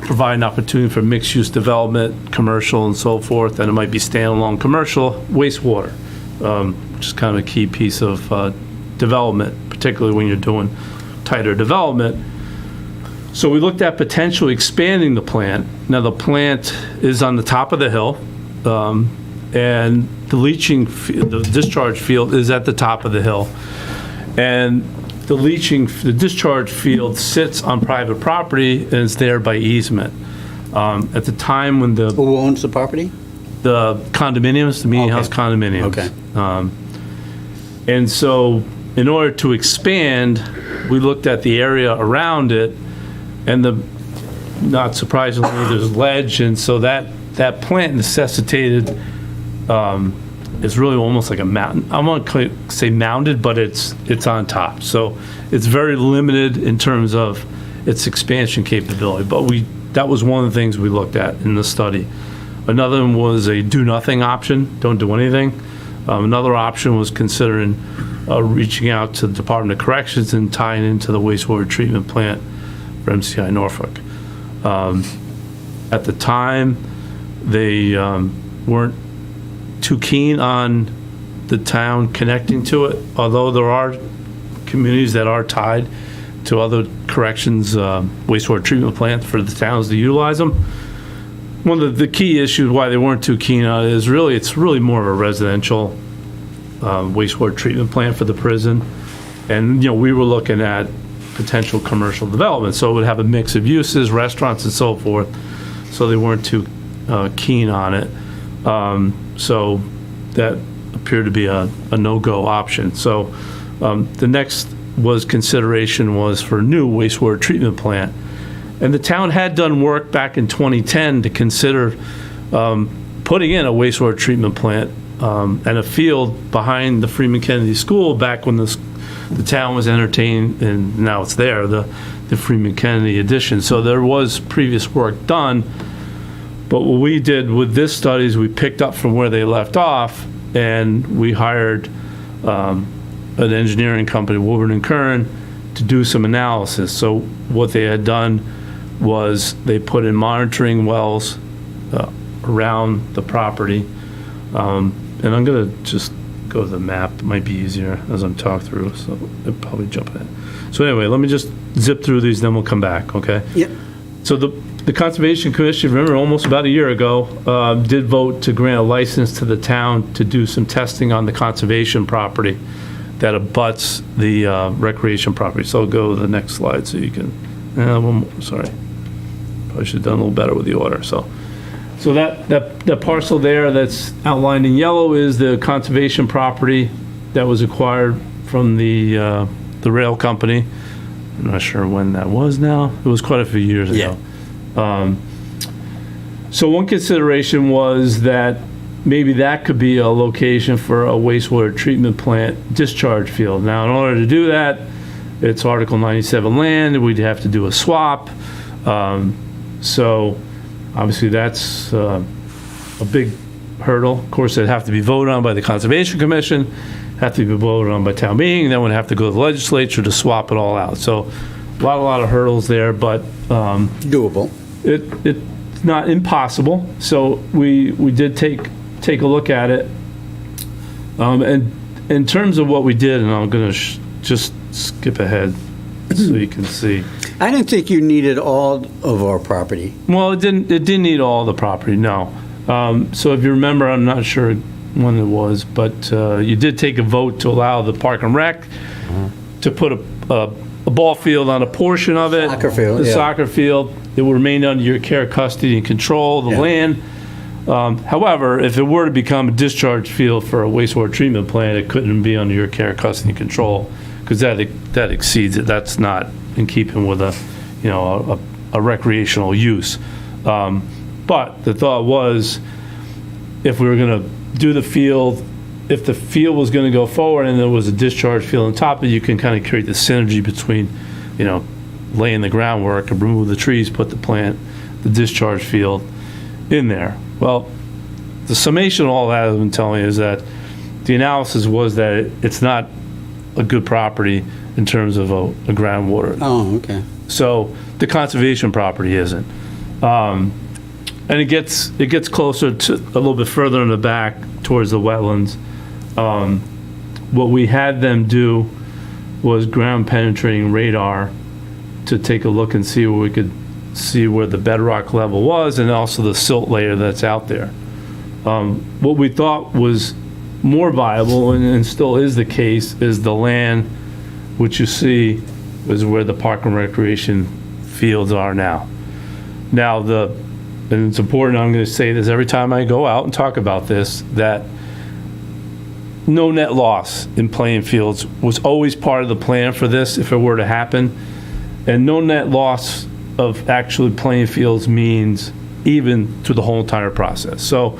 providing opportunity for mixed-use development, commercial and so forth, and it might be standalone commercial wastewater, which is kind of a key piece of development, particularly when you're doing tighter development. So we looked at potentially expanding the plant. Now the plant is on the top of the hill, and the discharge field is at the top of the hill. And the discharge field sits on private property and is there by easement. At the time when Who owns the property? the condominiums, the Meeting Okay. House condominiums. Okay. And so in order to expand, we looked at the area around it, and not surprisingly, there's ledge, and so that plant necessitated, it's really almost like a mountain. I won't say mounded, but it's on top. So it's very limited in terms of its expansion capability. But that was one of the things we looked at in the study. Another one was a do-nothing option, don't do anything. Another option was considering reaching out to the Department of Corrections and tying into the wastewater treatment plant for MCI Norfolk. At the time, they weren't too keen on the town connecting to it, although there are communities that are tied to other corrections wastewater treatment plants for the towns to utilize them. One of the key issues why they weren't too keen on it is it's really more of a residential wastewater treatment plant for the prison. And, we were looking at potential commercial development, so it would have a mix of uses, restaurants and so forth, so they weren't too keen on it. So that appeared to be a no-go option. So the next consideration was for a new wastewater treatment plant. And the town had done work back in 2010 to consider putting in a wastewater treatment plant and a field behind the Freeman Kennedy School back when the town was entertained, and now it's there, the Freeman Kennedy addition. So there was previous work done. But what we did with this study is we picked up from where they left off, and we hired an engineering company, Woburn & Kern, to do some analysis. So what they had done was they put in monitoring wells around the property. And I'm going to just go to the map. It might be easier as I'm talking through, so I'll probably jump ahead. So anyway, let me just zip through these, then we'll come back, okay? Yep. So the Conservation Commission, remember, almost about a year ago, did vote to grant a license to the town to do some testing on the conservation property that abuts the recreation property. So I'll go to the next slide so you can, one more, sorry. Probably should have done a little better with the order, So that parcel there that's outlined in yellow is the conservation property that was acquired from the rail company. I'm not sure when that was now. It was quite a few years ago. So one consideration was that maybe that could be a location for a wastewater treatment plant discharge field. Now, in order to do that, it's Article 97 land, we'd have to do a swap. So obviously that's a big hurdle. Of course, it'd have to be voted on by the Conservation Commission, have to be voted on by town meeting, and then would have to go to the legislature to swap it all out. So a lot of hurdles there, but Doable. it's not impossible. So we did take a look at it. And in terms of what we did, and I'm going to just skip ahead so you can see. I didn't think you needed all of our property. Well, it didn't need all the property, no. So if you remember, I'm not sure when it was, but you did take a vote to allow the Park and Rec to put a ball field on a portion of it. Soccer field, The yeah. soccer field. It will remain under your care, custody, and control of the Yeah. land. However, if it were to become a discharge field for a wastewater treatment plant, it couldn't be under your care, custody, and control, because that exceeds it. That's not in keeping with a recreational use. But the thought was, if we were going to do the field, if the field was going to go forward and there was a discharge field on top of it, you can kind of create the synergy between, laying the groundwork and remove the trees, put the discharge field in there. Well, the summation of all that I've been telling you is that the analysis was that it's not a good property in terms of a groundwater. Oh, okay. So the conservation property isn't. And it gets closer to a little bit further in the back towards the wetlands. What we had them do was ground penetrating radar to take a look and see where we could see where the bedrock level was and also the silt layer that's out there. What we thought was more viable, and still is the case, is the land which you see is where the Park and Recreation fields are now. Now, and it's important, I'm going to say this every time I go out and talk about this, that no net loss in playing fields was always part of the plan for this if it were to happen. And no net loss of actually playing fields means even through the whole entire process. So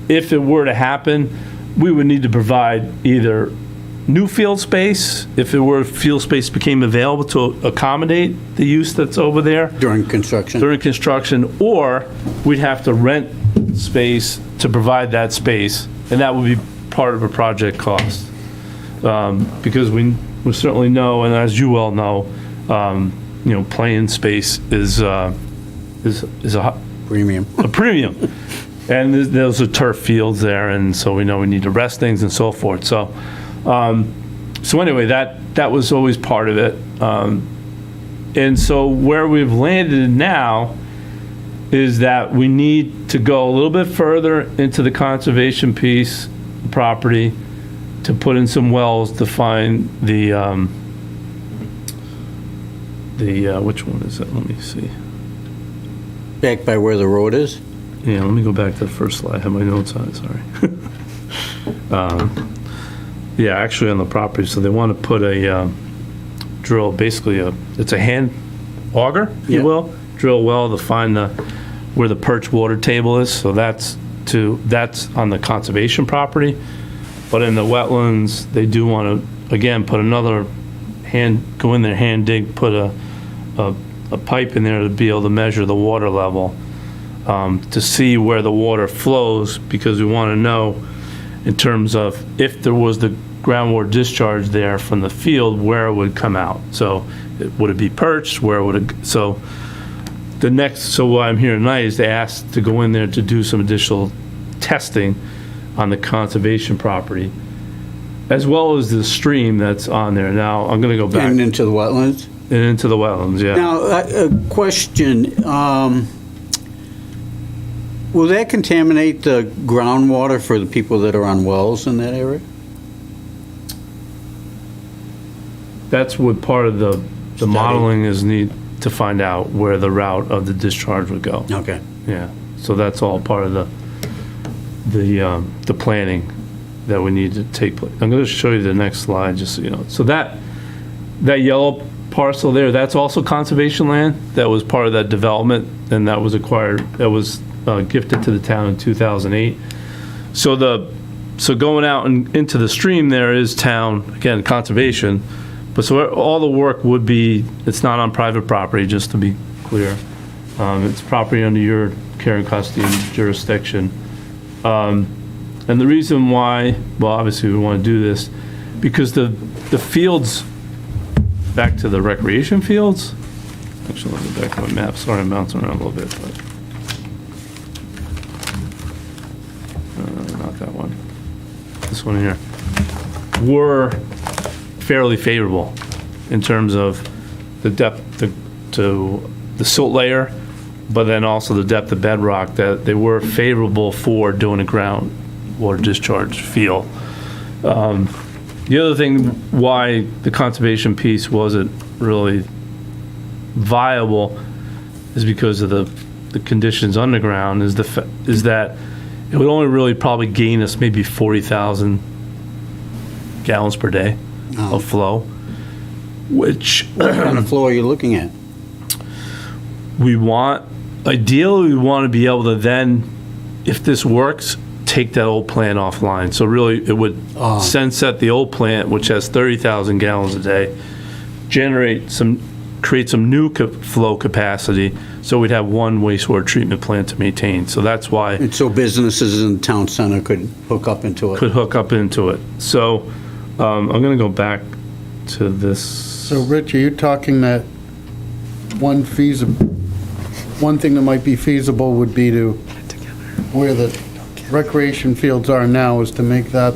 if it were to happen, we would need to provide either new field space, if it were field space became available to accommodate the use that's over there During construction. or we'd have to rent space to provide that space, and that would be part of a project cost. Because we certainly know, and as you well know, playing space is a Premium. premium. And those are turf fields there, and so we know we need to rest things and so forth. So anyway, that was always part of it. And so where we've landed now is that we need to go a little bit further into the conservation piece property to put in some wells to find the which one is it? Let me see. Back by where the road is? Yeah, let me go back to the first slide. I have my notes on it, sorry. Yeah, actually on the property. So they want to put a drill, basically it's a hand auger, if you will, drill well to find where the perch water table is. So that's on the conservation property. But in the wetlands, they do want to, again, put another go in there, hand dig, put a pipe in there to be able to measure the water level, to see where the water flows, because we want to know in terms of if there was the groundwater discharge there from the field, where it would come out. So would it be perched? Where would it, so what I'm here tonight is they asked to go in there to do some additional testing on the conservation property, as well as the stream that's on there. Now, I'm going to go back. And into the wetlands? And into the wetlands, yeah. Now, a question, will that contaminate the groundwater for the people that are on wells in that area? That's what part of the modeling is need to find out where the route of the discharge would go. Okay. Yeah, so that's all part of the planning that we need to take place. I'm going to show you the next slide, just so you know. So that yellow parcel there, that's also conservation land. That was part of that development, and that was acquired, that was gifted to the town in 2008. So going out and into the stream there is town, again, conservation. But so all the work would be, it's not on private property, just to be clear. It's property under your care and custody and jurisdiction. And the reason why, well, obviously we want to do this, because the fields, back to the recreation fields, actually, let me go back to my map, sorry, I'm bouncing around a little bit, but. Not that one. This one here. Were fairly favorable in terms of the depth to the silt layer, but then also the depth of bedrock, that they were favorable for doing a groundwater discharge field. The other thing why the conservation piece wasn't really viable is because of the conditions underground, is that it would only really probably gain us maybe 40,000 gallons per day of flow, which What kind of flow are you looking at? ideally we want to be able to then, if this works, take that old plant offline. So really it would sunset the old plant, which has 30,000 gallons a day, create some new flow capacity, so we'd have one wastewater treatment plant to maintain. So that's why. And so businesses in the town center could hook up into it. So I'm going to go back to this. So Rich, are you talking that one thing that might be feasible would be to, where the recreation fields are now, is to make that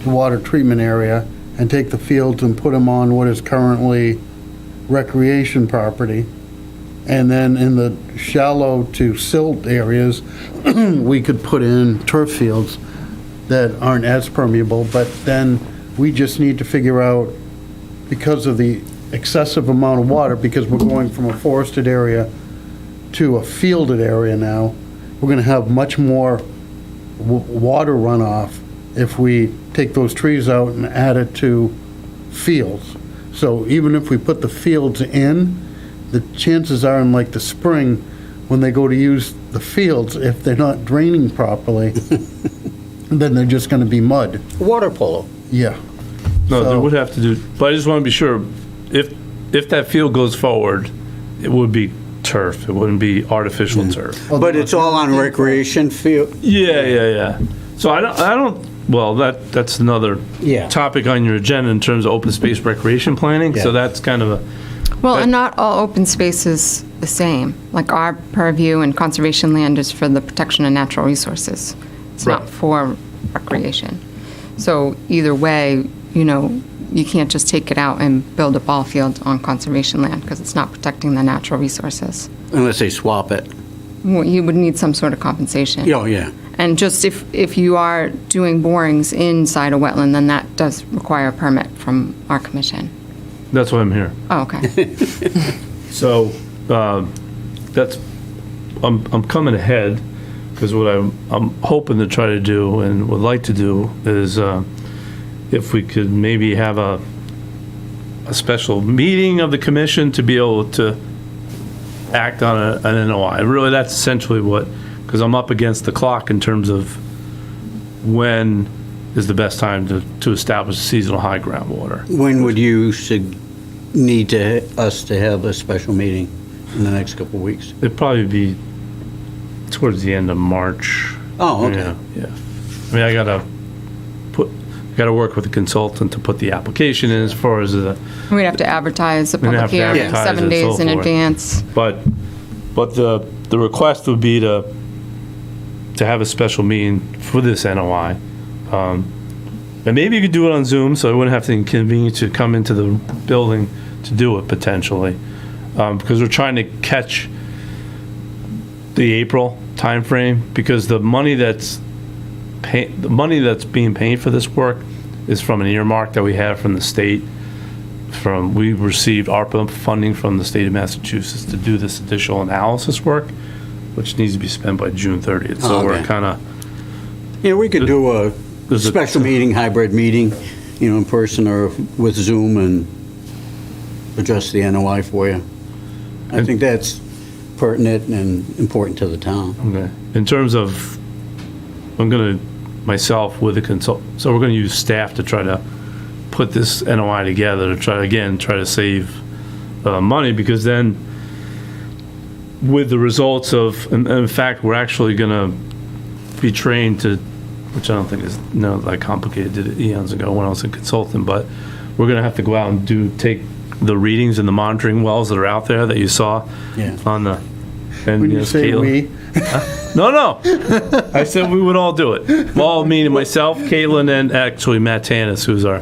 the water treatment area and take the fields and put them on what is currently recreation property. And then in the shallow to silt areas, we could put in turf fields that aren't as permeable, but then we just need to figure out, because of the excessive amount of water, because we're going from a forested area to a fielded area now, we're gonna have much more water runoff if we take those trees out and add it to fields. So even if we put the fields in, the chances are in like the spring, when they go to use the fields, if they're not draining properly, then they're just gonna be mud. Water polo. Yeah. No, they So- would have to do, but I just want to be sure, if that field goes forward, it would be turf, it wouldn't be artificial turf. But it's all on recreation field? Yeah. So I don't, well, that's another Yeah. topic on your agenda in terms of open space recreation planning, so Yeah. that's kind of a, Well, and not all open space is the same. Like our purview and conservation land is for the protection of natural resources. It's not Right. for recreation. So either way, you can't just take it out and build a ball field on conservation land because it's not protecting the natural resources. Unless they swap it. Well, you would need some sort of compensation. Oh, yeah. And just if you are doing borings inside a wetland, then that does require a permit from our commission. that's why I'm here. Oh, okay. So, I'm coming ahead, because what I'm hoping to try to do and would like to do is, if we could maybe have a special meeting of the commission to be able to act on an NOI. Really, that's essentially because I'm up against the clock in terms of when is the best time to establish seasonal high groundwater. When would you need us to have a special meeting in the next couple of weeks? It'd probably be towards the end of March. Oh, okay. Yeah. I mean, I gotta work with the consultant to put the application in as far as the, We'd have to advertise the We'd have public to hearing advertise 7 and so days in forth. advance. but the request would be to have a special meeting for this NOI. And maybe you could do it on Zoom, so I wouldn't have to inconvenience you to come into the building to do it potentially. Because we're trying to catch the April timeframe, because the money that's being paid for this work is from an earmark that we have from the state. We received ARPA funding from the state of Massachusetts to do this additional analysis work, which needs to be spent by June 30th. So we're Okay. kind of, Yeah, we could do a There's a- special meeting, hybrid meeting, in person or with Zoom, and address the NOI for you. I think that's pertinent and important to the town. okay. In terms of, I'm going to, myself with a consultant, so we're going to use staff to try to put this NOI together to try to save money, because then with the results of, and in fact, we're actually going to be trained to, which I don't think is that complicated, did it eons ago when I was a consultant, but we're gonna have to go out and take the readings and the monitoring wells that are out there that you saw Yeah. on the. And, When you know, say Caitlin- we, No. I said we would all do it. Well, meaning myself, Caitlin, and actually Matt Tanis, who's our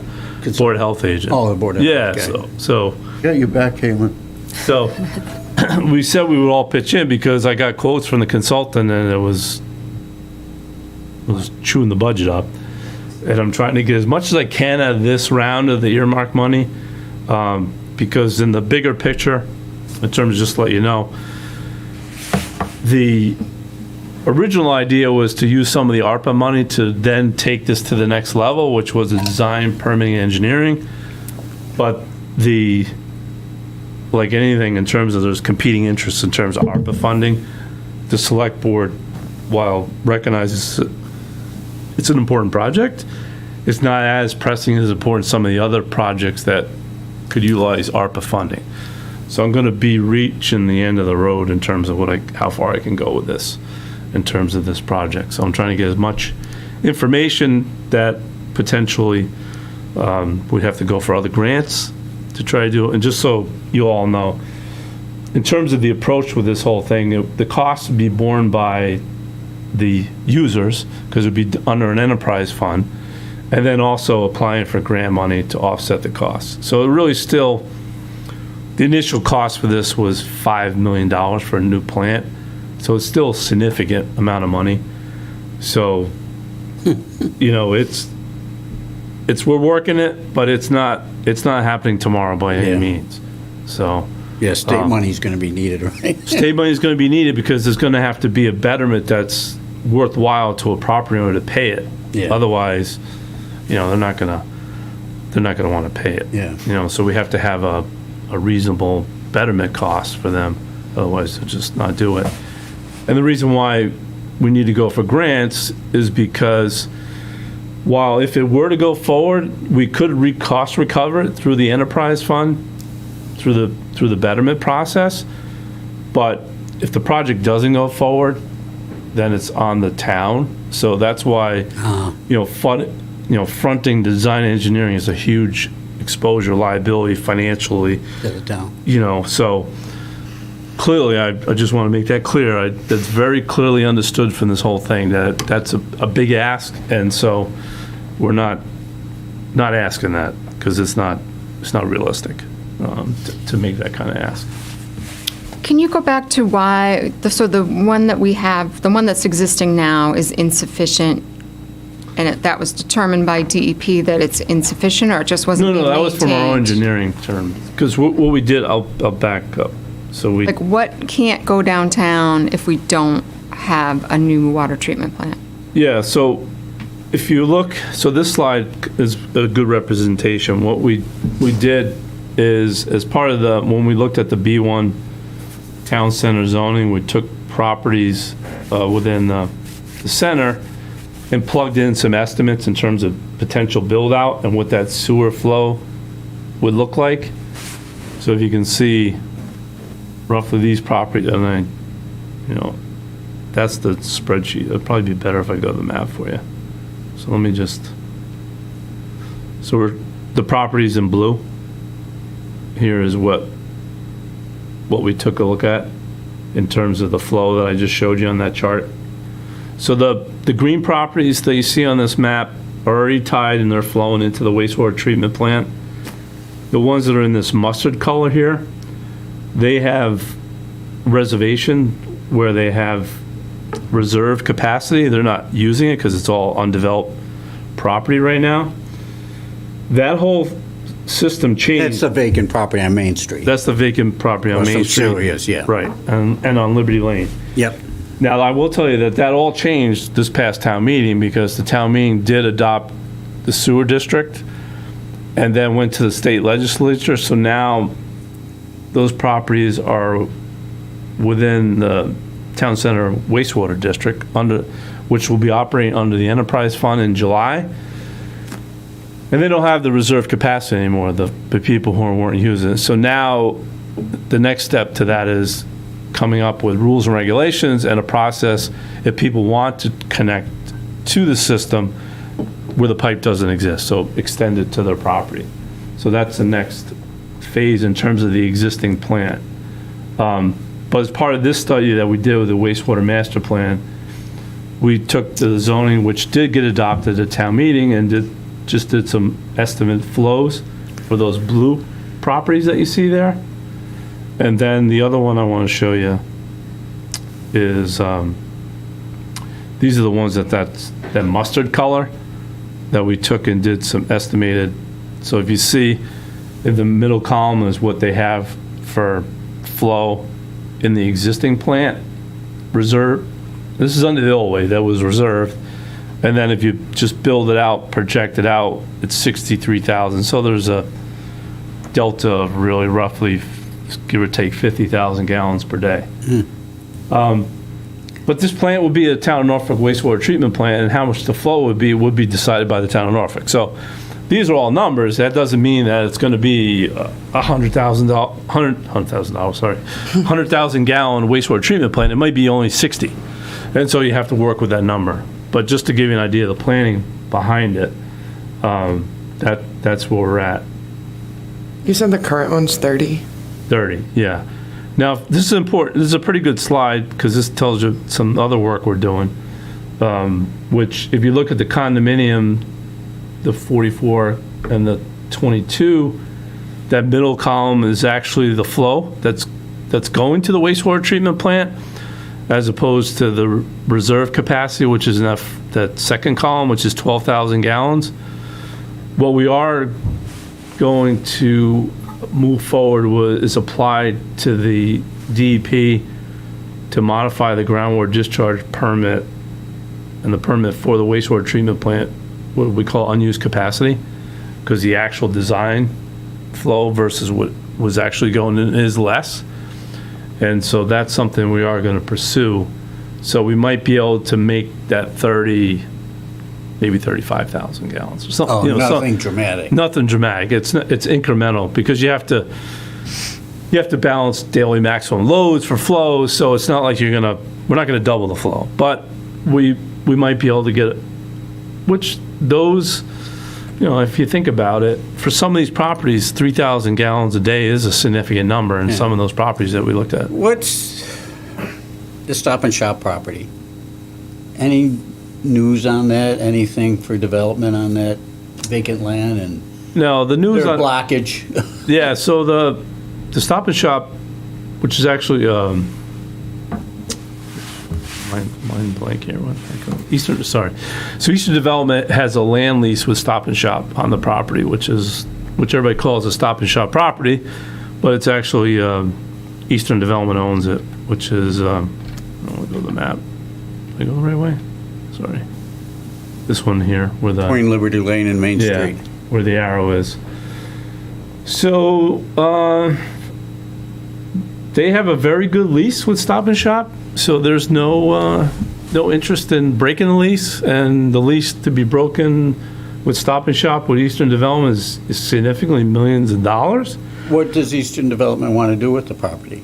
Board of Health agent. Oh, the Board of Health, Yeah, okay. so got your back, Caitlin. we said we would all pitch in because I got quotes from the consultant and it was chewing the budget up. And I'm trying to get as much as I can out of this round of the earmark money, because in the bigger picture, in terms of just to let you know, the original idea was to use some of the ARPA money to then take this to the next level, which was the design, permitting, and engineering. But like anything in terms of there's competing interests in terms of ARPA funding, the select board, while recognizes it's an important project, it's not as pressing as important as some of the other projects that could utilize ARPA funding. So I'm going to be reaching the end of the road in terms of how far I can go with this, in terms of this project. So I'm trying to get as much information that potentially we'd have to go for other grants to try to do it. And just so you all know, in terms of the approach with this whole thing, the cost would be borne by the users because it would be under an enterprise fund, and then also applying for grant money to offset the costs. So it really still, the initial cost for this was $5 million for a new plant. So it's still a significant amount of money. So, we're working it, but it's not happening tomorrow by any Yeah. means. So. Yeah, state money's going to be needed, right? State money is going to be needed because there's going to have to be a betterment that's worthwhile to a property owner to pay it. Yeah. Otherwise, they're not going to want to pay it. Yeah. So we have to have a reasonable betterment cost for them. Otherwise, they'll just not do it. And the reason why we need to go for grants is because while if it were to go forward, we could cost recover it through the enterprise fund, through the betterment process. But if the project doesn't go forward, then it's on the town. So that's why, fronting design engineering is a huge exposure liability financially. To the town. So clearly, I just want to make that clear. That's very clearly understood from this whole thing, that that's a big ask. And so we're not asking that because it's not realistic to make that kind of ask. Can you go back to why, so the one that we have, the one that's existing now is insufficient, and that was determined by DEP that it's insufficient, or it just wasn't being No, that was from our own maintained? engineering term. Because what we did, I'll back up. So we, Like, what can't go downtown if we don't have a new water treatment plant? yeah, so if you look, so this slide is a good representation. What we did is, as part of when we looked at the B1 town center zoning, we took properties within the center and plugged in some estimates in terms of potential build out and what that sewer flow would look like. So if you can see roughly these properties, and then, that's the spreadsheet. It'd probably be better if I go to the map for you. So let me just, so the properties in blue here is what we took a look at in terms of the flow that I just showed you on that chart. So the green properties that you see on this map are already tied and they're flowing into the wastewater treatment plant. The ones that are in this mustard color here, they have reservation where they have reserve capacity. They're not using it because it's all undeveloped property right now. That whole system changed. That's the vacant property on Main Street. That's the vacant property on Or Main some Street. serious, yeah. Right, and on Liberty Lane. Yep. Now, I will tell you that all changed this past town meeting because the town meeting did adopt the sewer district and then went to the state legislature. So now those properties are within the town center wastewater district, which will be operating under the enterprise fund in July. And they don't have the reserve capacity anymore, the people who weren't using it. So now the next step to that is coming up with rules and regulations and a process if people want to connect to the system where the pipe doesn't exist, so extend it to their property. So that's the next phase in terms of the existing plant. But as part of this study that we did with the wastewater master plan, we took the zoning, which did get adopted at town meeting, and did some estimate flows for those blue properties that you see there. And then the other one I want to show you is, these are the ones that mustard color that we took and did some estimated. So if you see in the middle column is what they have for flow in the existing plant reserve. This is under the old way that was reserved. And then if you just build it out, project it out, it's 63,000. So there's a delta of really roughly, give or take, 50,000 gallons per day. But this plant would be a town of Norfolk wastewater treatment plant, and how much the flow would be decided by the town of Norfolk. So these are all numbers. That doesn't mean that it's going to be $100,000 gallon wastewater treatment plant. It might be only 60. And so you have to work with that number. But just to give you an idea of the planning behind it, that's where we're at. You said the current one's 30? 30, yeah. Now, this is important. This is a pretty good slide because this tells you some other work we're doing, which if you look at the condominium, the 44 and the 22, that middle column is actually the flow that's going to the wastewater treatment plant, as opposed to the reserve capacity, which is in that second column, which is 12,000 gallons. What we are going to move forward is applied to the DEP to modify the groundwater discharge permit and the permit for the wastewater treatment plant, what we call unused capacity, because the actual design flow versus what was actually going in is less. And so that's something we are going to pursue. So we might be able to make that 30, maybe 35,000 gallons or something. Oh, nothing dramatic. Nothing dramatic. It's incremental because you have to balance daily maximum loads for flows. So it's not like we're not going to double the flow, but we might be able to get it, which those, if you think about it, for some of these properties, 3,000 gallons a day is a significant number in some of those properties that we looked at. What's the Stop and Shop property? Any news on that? Anything for development on that vacant land and No, the news their on blockage? Yeah, so the Stop and Shop, which is actually mind blank here. Eastern Development has a land lease with Stop and Shop on the property, which everybody calls a Stop and Shop property, but it's actually Eastern Development owns it, which is I want to go to the map. Did I go the right way? Sorry. This one here, where the Between Liberty Lane and Main Street. where the arrow is. So they have a very good lease with Stop and Shop. So there's no interest in breaking the lease, and the lease to be broken with Stop and Shop with Eastern Development is significantly millions of dollars. What does Eastern Development want to do with the property?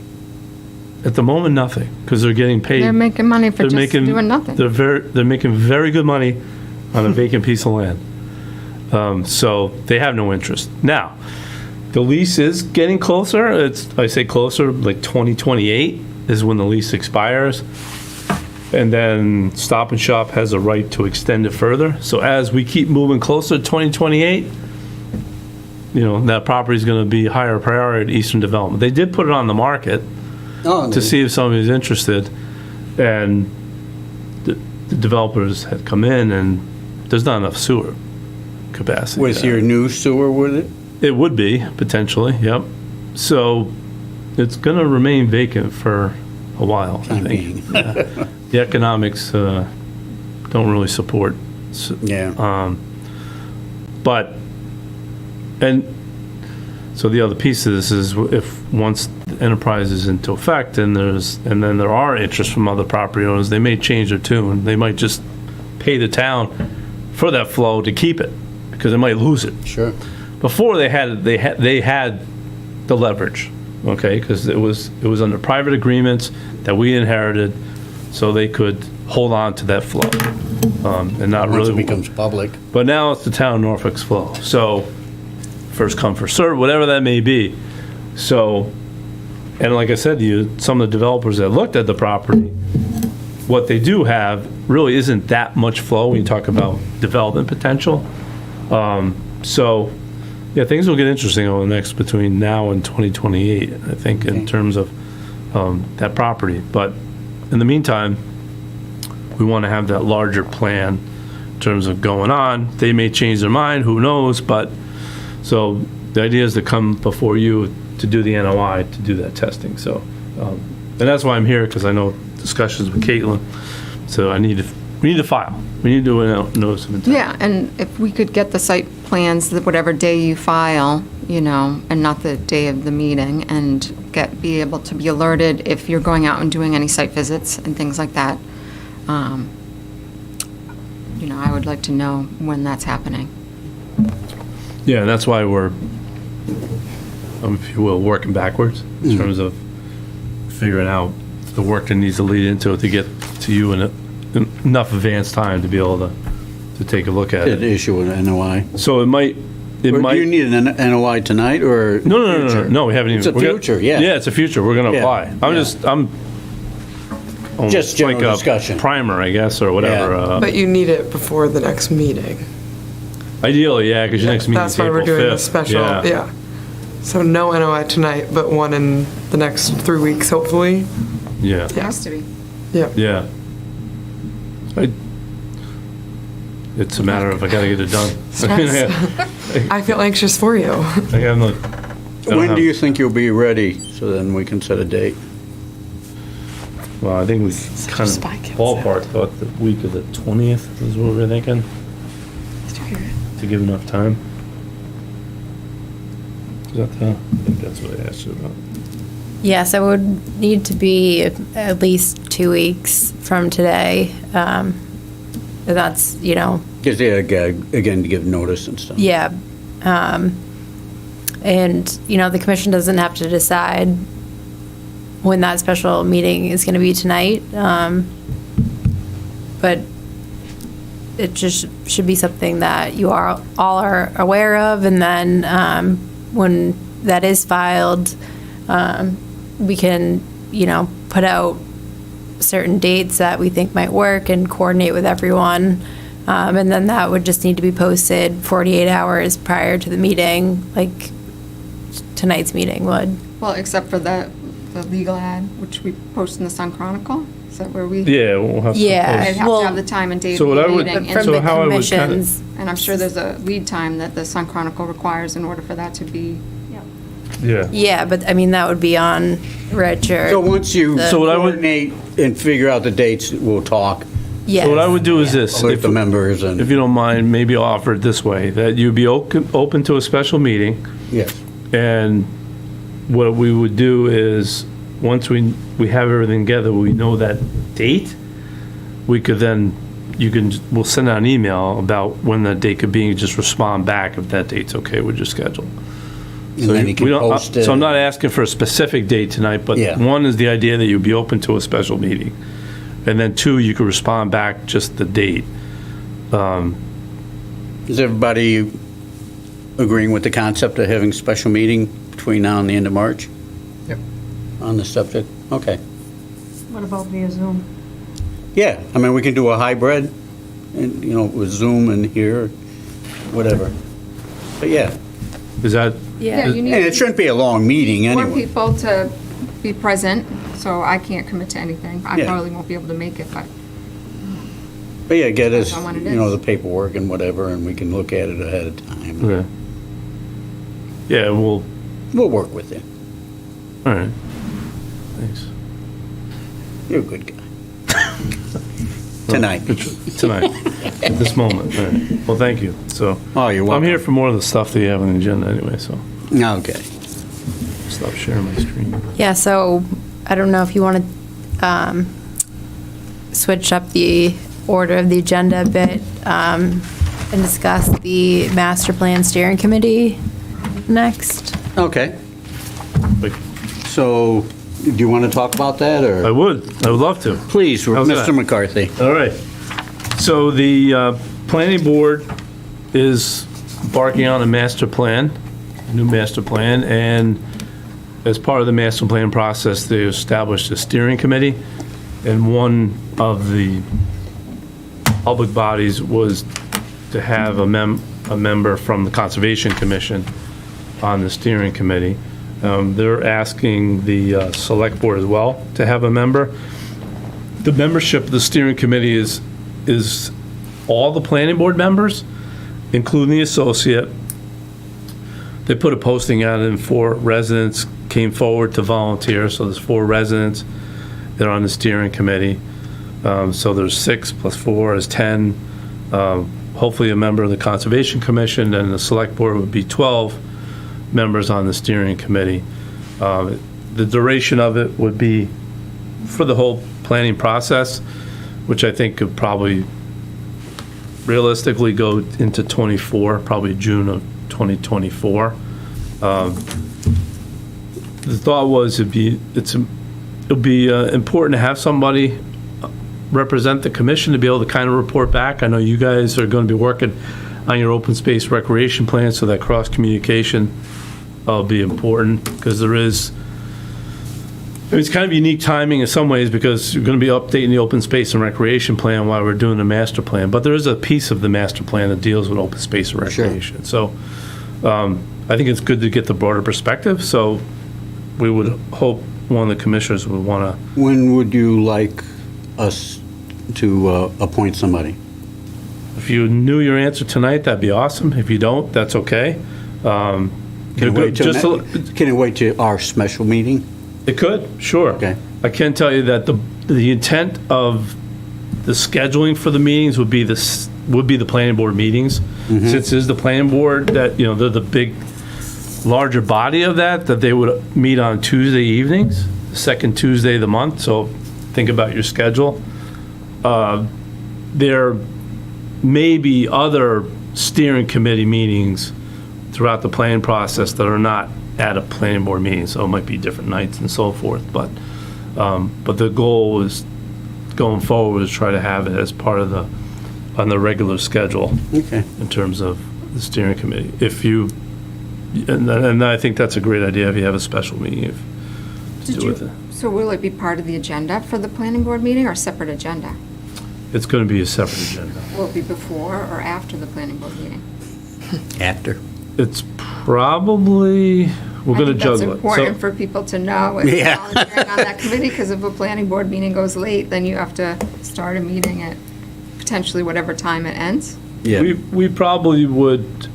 At the moment, nothing, because they're getting paid. They're making money for just doing nothing. They're making very good money on a vacant piece of land. So they have no interest. Now, the lease is getting closer. I say closer, like 2028 is when the lease expires. And then Stop and Shop has a right to extend it further. So as we keep moving closer to 2028, that property is going to be higher priority at Eastern Development. They did put it on the market to see if somebody's interested, and the developers had come in, and there's not enough sewer capacity. Was your new sewer with it? It would be, potentially, yep. So it's going to remain vacant for a while, I think. Yeah. The economics don't really support. So the other piece of this is if once the enterprise is into effect and then there are interest from other property owners, they may change their tune. They might just pay the town for that flow to keep it because they might lose it. Sure. Before they had the leverage okay? Because it was under private agreements that we inherited, so they could hold on to that flow, and not Once really. it becomes public. But now it's the town of Norfolk's flow. So first come, first serve, whatever that may be. So, and like I said to you, some of the developers that looked at the property, what they do have really isn't that much flow when you talk about development potential. So, yeah, things will get interesting over the next, between now and 2028, I think, in terms of that property. But in the meantime, we want to have that larger plan in terms of going on. They may change their mind, who knows, but, so the idea is to come before you to do the NOI, to do that testing, so. And that's why I'm here, because I know discussions with Caitlin, so we need to file. We need to do a notice of intent. Yeah, and if we could get the site plans, whatever day you file, and not the day of the meeting, and be able to be alerted if you're going out and doing any site visits and things like that. I would like to know when that's happening. Yeah, and that's why we're, if you will, working backwards in terms of figuring out the work that needs to lead into it to get to you in enough advance time to be able to take a look at To it. issue an NOI. So it might. Do you need an NOI tonight, or? No, we haven't even. It's a future, yeah. Yeah, it's a future. We're going to apply. I'm Just general like a discussion. primer, I guess, or whatever. But you need it before the next meeting. Ideally, yeah, because your next meeting That's is why April we're doing 5th. the special, yeah. So no NOI tonight, but one in the next 3 weeks, hopefully. Yeah. It has to be. Yeah. It's a matter of I got to get it done. I feel anxious for you. When do you think you'll be ready, so then we can set a date? Well, I think we kind of ballpark thought the week of the 20th is what we were thinking. To give enough time. Is that I think that's what I asked you about. Yes, it would need to be at least 2 weeks from today. That's, Because again, to give notice and stuff. yeah. And, the commission doesn't have to decide when that special meeting is going to be tonight. But it just should be something that you all are aware of. And then when that is filed, we can, put out certain dates that we think might work and coordinate with everyone. And then that would just need to be posted 48 hours prior to the meeting, like tonight's meeting would. Well, except for the legal ad, which we post in the Sun Chronicle. Is that where we? Yeah, we'll have to. Yeah. I'd have to have the time and date So of what the I would- meeting. From So the how I would kinda- commissions. And I'm sure there's a lead time that the Sun Chronicle requires in order for that to be. Yeah. Yeah, but I mean, that would be on Rich or. So once you the- So what I would- coordinate and figure out the dates, we'll talk. Yes. So what I would do is this. Alert the members and. If you don't mind, maybe I'll offer it this way, that you'd be open to a special meeting. Yes. And what we would do is, once we have everything together, we know that date, we could then, we'll send out an email about when that date could be, and just respond back if that date's okay with your schedule. And then you can post it. So I'm not asking for a specific date tonight, but Yeah. one is the idea that you'd be open to a special meeting. And then two, you could respond back just the date. Is everybody agreeing with the concept of having a special meeting between now and the end of March? Yep. On this subject? Okay. What about via Zoom? Yeah, I mean, we can do a hybrid, and, with Zoom and here, whatever. But yeah, Is that, Yeah, you and it need shouldn't be a long meeting more anyway. people to be present, so I can't commit to anything. I Yeah. probably won't be able to make it, but But yeah, get us, Depends on what it is. the paperwork and whatever, and we can look at it ahead of time. yeah. Yeah, well, We'll work with it. all right. Thanks. You're a good guy. Tonight. Tonight, at this moment. All right. Well, thank you. So, Oh, you're I'm welcome. here for more of the stuff that you have on the agenda anyway, so Okay. stop sharing my screen. Yeah, so I don't know if you want to switch up the order of the agenda a bit and discuss the master plan steering committee next. Okay. Like, So, do you want to talk about that, or? I would love to. Please, How's Mr. that? McCarthy. All right. So the planning board is embarking on a master plan, a new master plan, and as part of the master plan process, they established a steering committee, and one of the public bodies was to have a member from the Conservation Commission on the steering committee. They're asking the select board as well to have a member. The membership of the steering committee is all the planning board members, including the associate. They put a posting out and 4 residents came forward to volunteer, so there's 4 residents that are on the steering committee. So there's 6 plus 4 is 10. Hopefully a member of the Conservation Commission, and the select board would be 12 members on the steering committee. The duration of it would be for the whole planning process, which I think could probably realistically go into 24, probably June of 2024. The thought was it'll be important to have somebody represent the commission to be able to kind of report back. I know you guys are going to be working on your open space recreation plan, so that cross communication will be important, because it's kind of unique timing in some ways, because you're going to be updating the open space and recreation plan while we're doing the master plan. But there is a piece of the master plan that deals with open space and recreation. Sure. So I think it's good to get the broader perspective. So we would hope one of the commissioners would want to. When would you like us to appoint somebody? If you knew your answer tonight, that'd be awesome. If you don't, that's okay. Can it wait till our special meeting? It could, sure. Okay. I can tell you that the intent of the scheduling for the meetings would be the planning board meetings. Mm-hmm. Since it's the planning board that, they're the big, larger body of that they would meet on Tuesday evenings, the second Tuesday of the month. So think about your schedule. There may be other steering committee meetings throughout the planning process that are not at a planning board meeting, so it might be different nights and so forth. But the goal is going forward is try to have it as part of on the regular schedule. Okay. In terms of the steering committee. And I think that's a great idea if you have a special meeting to do with it. So will it be part of the agenda for the planning board meeting, or a separate agenda? It's going to be a separate agenda. Will it be before or after the planning board meeting? After. It's probably, we're going to juggle That's it. important for people to know if Yeah. you're volunteering on that committee, because if a planning board meeting goes late, then you have to start a meeting at potentially whatever time it ends. Yeah. We probably would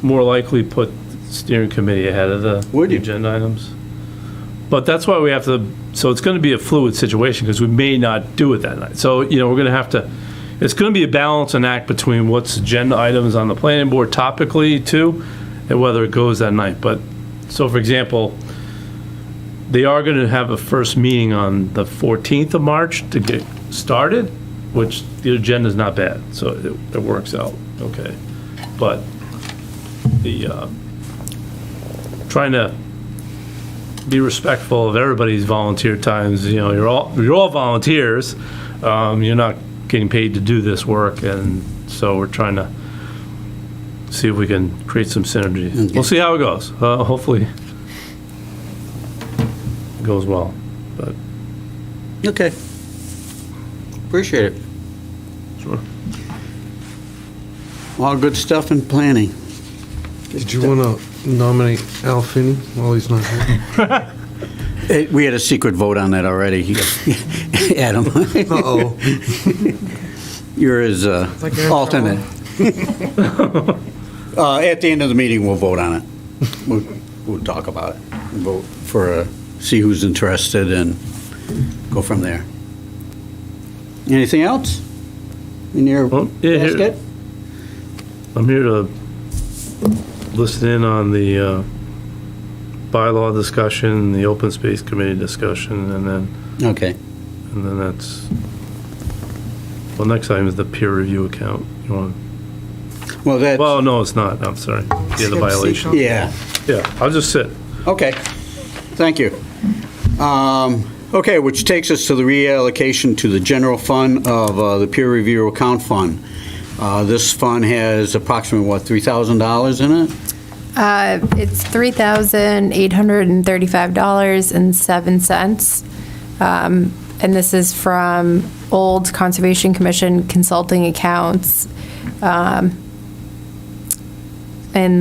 more likely put steering committee ahead of the agenda items. But that's why we have to, so it's going to be a fluid situation, because we may not do it that night. So, we're going to have to, it's going to be a balancing act between what's agenda items on the planning board topically too, and whether it goes that night. But, so for example, they are going to have a first meeting on the 14th of March to get started, which the agenda is not bad, so it works out okay. But the trying to be respectful of everybody's volunteer times. You're all volunteers. You're not getting paid to do this work, and so we're trying to see if we can create some synergy. Okay. We'll see how it goes. Hopefully, it goes well. But okay, appreciate it. Sure. All good stuff in planning. Did you want to nominate Al Finney while he's not here? We had a secret vote on that already, Adam. Uh-oh. You're his alternate. At the end of the meeting, we'll vote on it. We'll talk about it. Vote for, see who's interested and go from there. Anything else in your basket? I'm here to listen in on the bylaw discussion, the open space committee discussion, and then that's, well, next item is the peer review account. You want? Well, no, it's not. I'm sorry. Yeah, the violation. Yeah. Yeah, I'll just sit. Okay. Thank you. Okay, which takes us to the reallocation to the general fund of the peer review account fund. This fund has approximately, what, $3,000 in it? It's $3,835.07. And this is from old Conservation Commission consulting accounts. And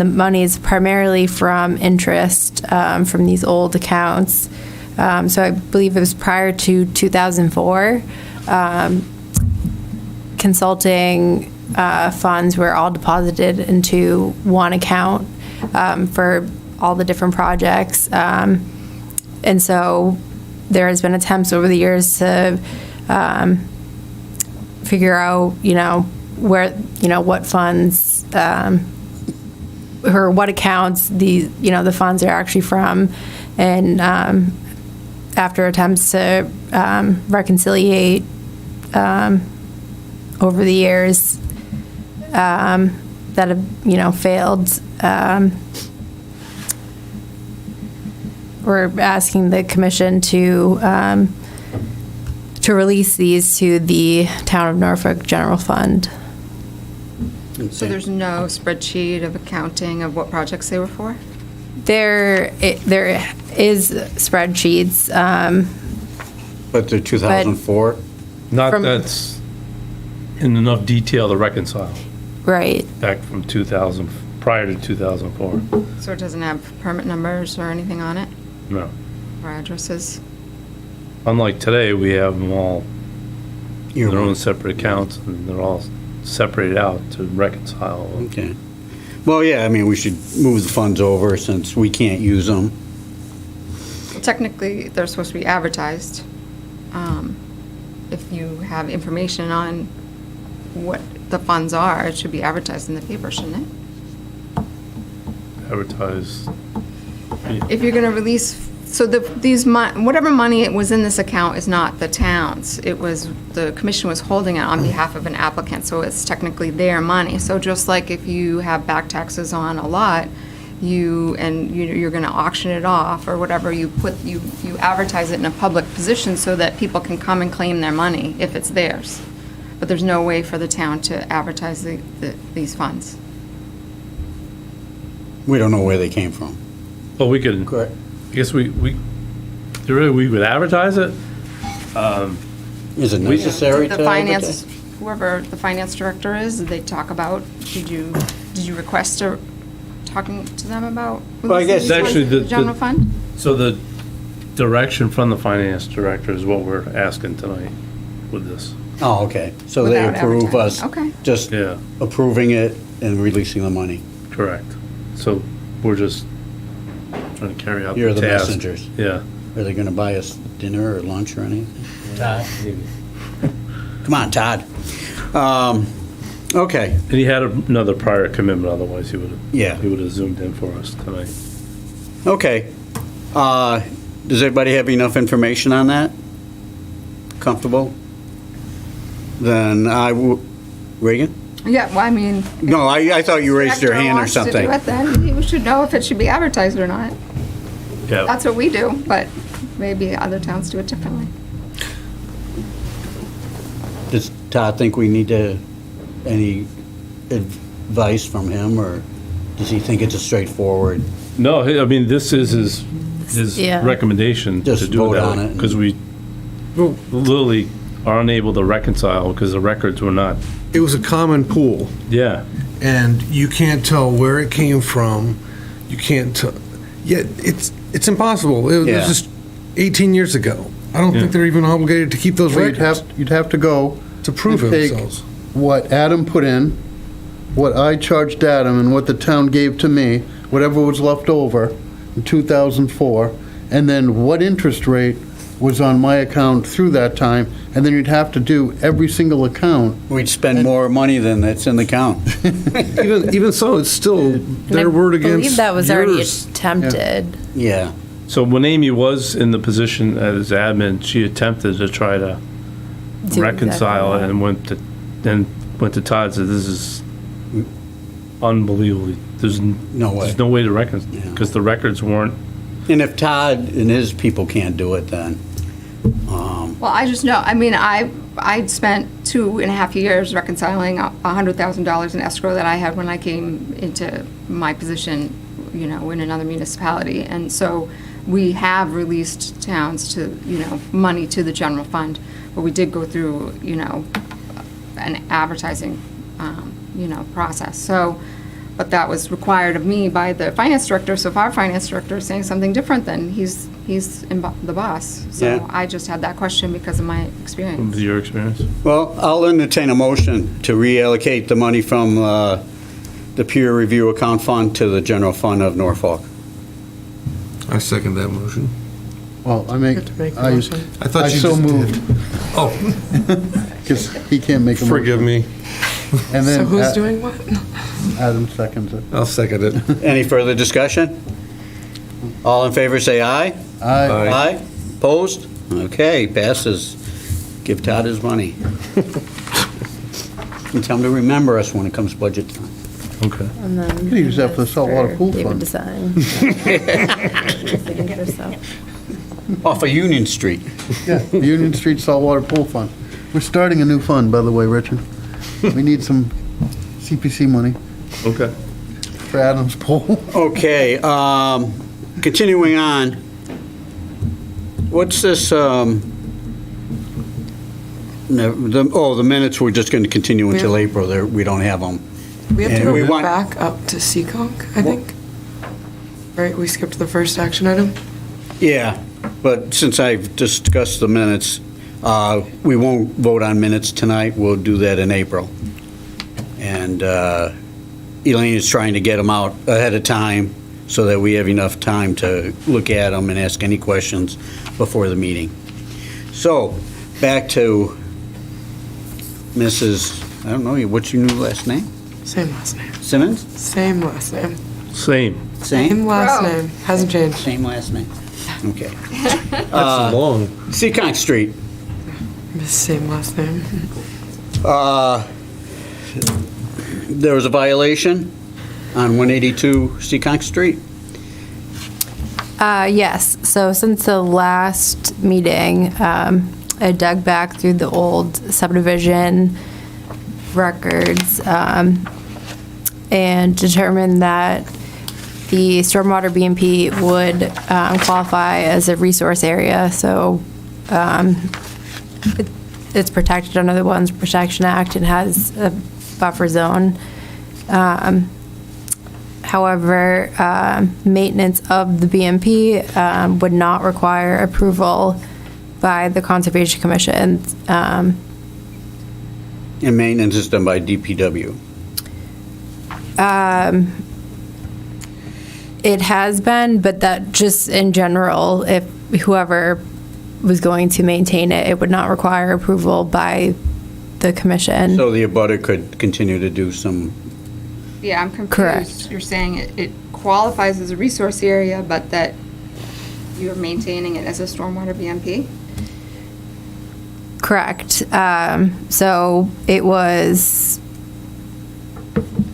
the money is primarily from interest from these old accounts. So I believe it was prior to 2004. Consulting funds were all deposited into one account for all the different projects. And so there has been attempts over the years to figure out, where, what funds or what accounts the funds are actually from. And after attempts to reconciliate over the years that have, failed, we're asking the commission to release these to the Town of Norfolk General Fund. So there's no spreadsheet of accounting of what projects they were for? There is spreadsheets. But they're 2004? Not From- that's in enough detail to reconcile. Right. Back from 2000, prior to 2004. So it doesn't have permit numbers or anything on it, No. or addresses? Unlike today, we have them all in their own Earmarked. separate accounts, and they're all separated out to reconcile. Okay. Well, yeah, I mean, we should move the funds over since we can't use them. Well, technically, they're supposed to be advertised. If you have information on what the funds are, it should be advertised in the paper, shouldn't it? Advertise. If you're going to release, so whatever money it was in this account is not the town's. It was, the commission was holding it on behalf of an applicant, so it's technically their money. So just like if you have back taxes on a lot, you're going to auction it off or whatever, you advertise it in a public position so that people can come and claim their money if it's theirs. But there's no way for the town to advertise these funds. We don't know where they came from. Well, we could, Correct. I guess we would advertise it. Is it necessary The to finance, advertise? whoever the finance director is, they talk about, did you request talking to them about? Well, I guess- releasing Actually, the general fund? So the direction from the finance director is what we're asking tonight with this. Oh, okay. So they Without approve us advertising. Okay. just Yeah, approving it and releasing the money. correct. So we're just trying to carry out You're the the task. messengers. Yeah. Are they going to buy us dinner or lunch or anything? Todd? Come on, Todd. Okay. And he had another prior commitment, otherwise he would have. Yeah. He would have zoomed in for us tonight. Okay. Does everybody have enough information on that? Comfortable? Then Reagan? Yeah, well, I mean. No, I thought you raised your Director hand or wants to do something. it, then he should know if it should be advertised or not. Yeah. That's what we do, but maybe other towns do it differently. Does Todd think we need any advice from him, or does he think it's a straightforward? No, I mean, this is his Yeah. recommendation to Just do vote on that. it. Because we literally are unable to reconcile because the records were not, It was a common pool, yeah. and you can't tell where it came from. You can't tell. Yeah, it's impossible. It Yeah. was just 18 years ago. I don't Yeah. think they're even obligated to keep those Well, records you'd have to go to prove and take themselves. what Adam put in, what I charged Adam, and what the town gave to me, whatever was left over in 2004, and then what interest rate was on my account through that time, and then you'd have to do every single account. We'd spend more money than that's in the count. Even so, it's still their word I against believe that was already yours. attempted. Yeah. So when Amy was in the position as admin, she attempted to try to Do reconcile it exactly and went to Todd and said, this is unbelievable. There's No way. There's no way to reconcile, Yeah. because the records weren't And if Todd and his people can't do it, then, Well, I just know, I mean, I spent 2.5 years reconciling $100,000 in escrow that I had when I came into my position, you know, in another municipality. And so we have released towns to, you know, money to the general fund, but we did go through, you know, an advertising, you know, process. So, but that was required of me by the finance director. So if our finance director is saying something different, then he's the boss. So Yeah. I just had that question because of my experience. With your experience? well, I'll entertain a motion to reallocate the money from the peer review account fund to the general fund of Norfolk. I second that motion. Well, I You make, have to make a I motion. I thought you so just moved, Oh, because he can't make a motion. forgive me. And then So who's doing what? Adam seconds it. I'll second it. Any further discussion? All in favor, say aye. Aye. Aye. Opposed? Okay, passes. Give Todd his money. And tell him to remember us when it comes budget time. Okay. And then. You could use that for the saltwater pool David fund. to sign. Signature stuff. Off of Union Street. Yeah, Union Street Saltwater Pool Fund. We're starting a new fund, by the way, Richard. We need some CPC money Okay. for Adam's pool. Okay, continuing on. What's this, the minutes, we're just going to continue until April. We don't have them. We have to And we go want- back up to Seekonk, I think. Right, we skipped the first action item? Yeah, but since I've discussed the minutes, we won't vote on minutes tonight. We'll do that in April. And Elaine is trying to get them out ahead of time so that we have enough time to look at them and ask any questions before the meeting. So, back to Mrs., I don't know, what's your new last name? Same last name. Simmons? Same last name. Same. Same last Bro. name. Hasn't changed. Same last name. Okay. That's long. Seekonk Street. Same last name. There was a violation on 182 Seekonk Street. Yes, so since the last meeting, I dug back through the old subdivision records and determined that the stormwater BMP would qualify as a resource area, so it's protected under the Wetlands Protection Act and has a buffer zone. However, maintenance of the BMP would not require approval by the Conservation Commission. And maintenance is done by DPW. It has been, but that just in general, if whoever was going to maintain it, it would not require approval by the commission. So the abutter could continue to do some, Yeah, I'm confused. Correct. You're saying it qualifies as a resource area, but that you're maintaining it as a stormwater BMP? Correct. So it was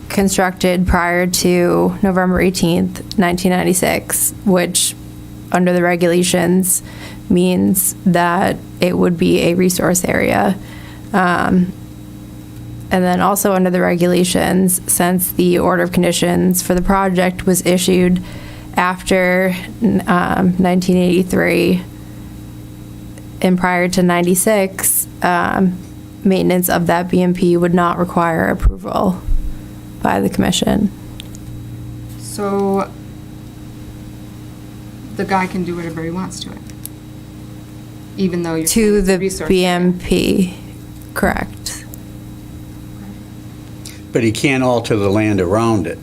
constructed prior to November 18th, 1996, which under the regulations means that it would be a resource area. And then also under the regulations, since the order of conditions for the project was issued after 1983 and prior to 96, maintenance of that BMP would not require approval by the commission. So the guy can do whatever he wants to it, even though you're saying To it's a the resource area. BMP, correct. but he can't alter the land around it.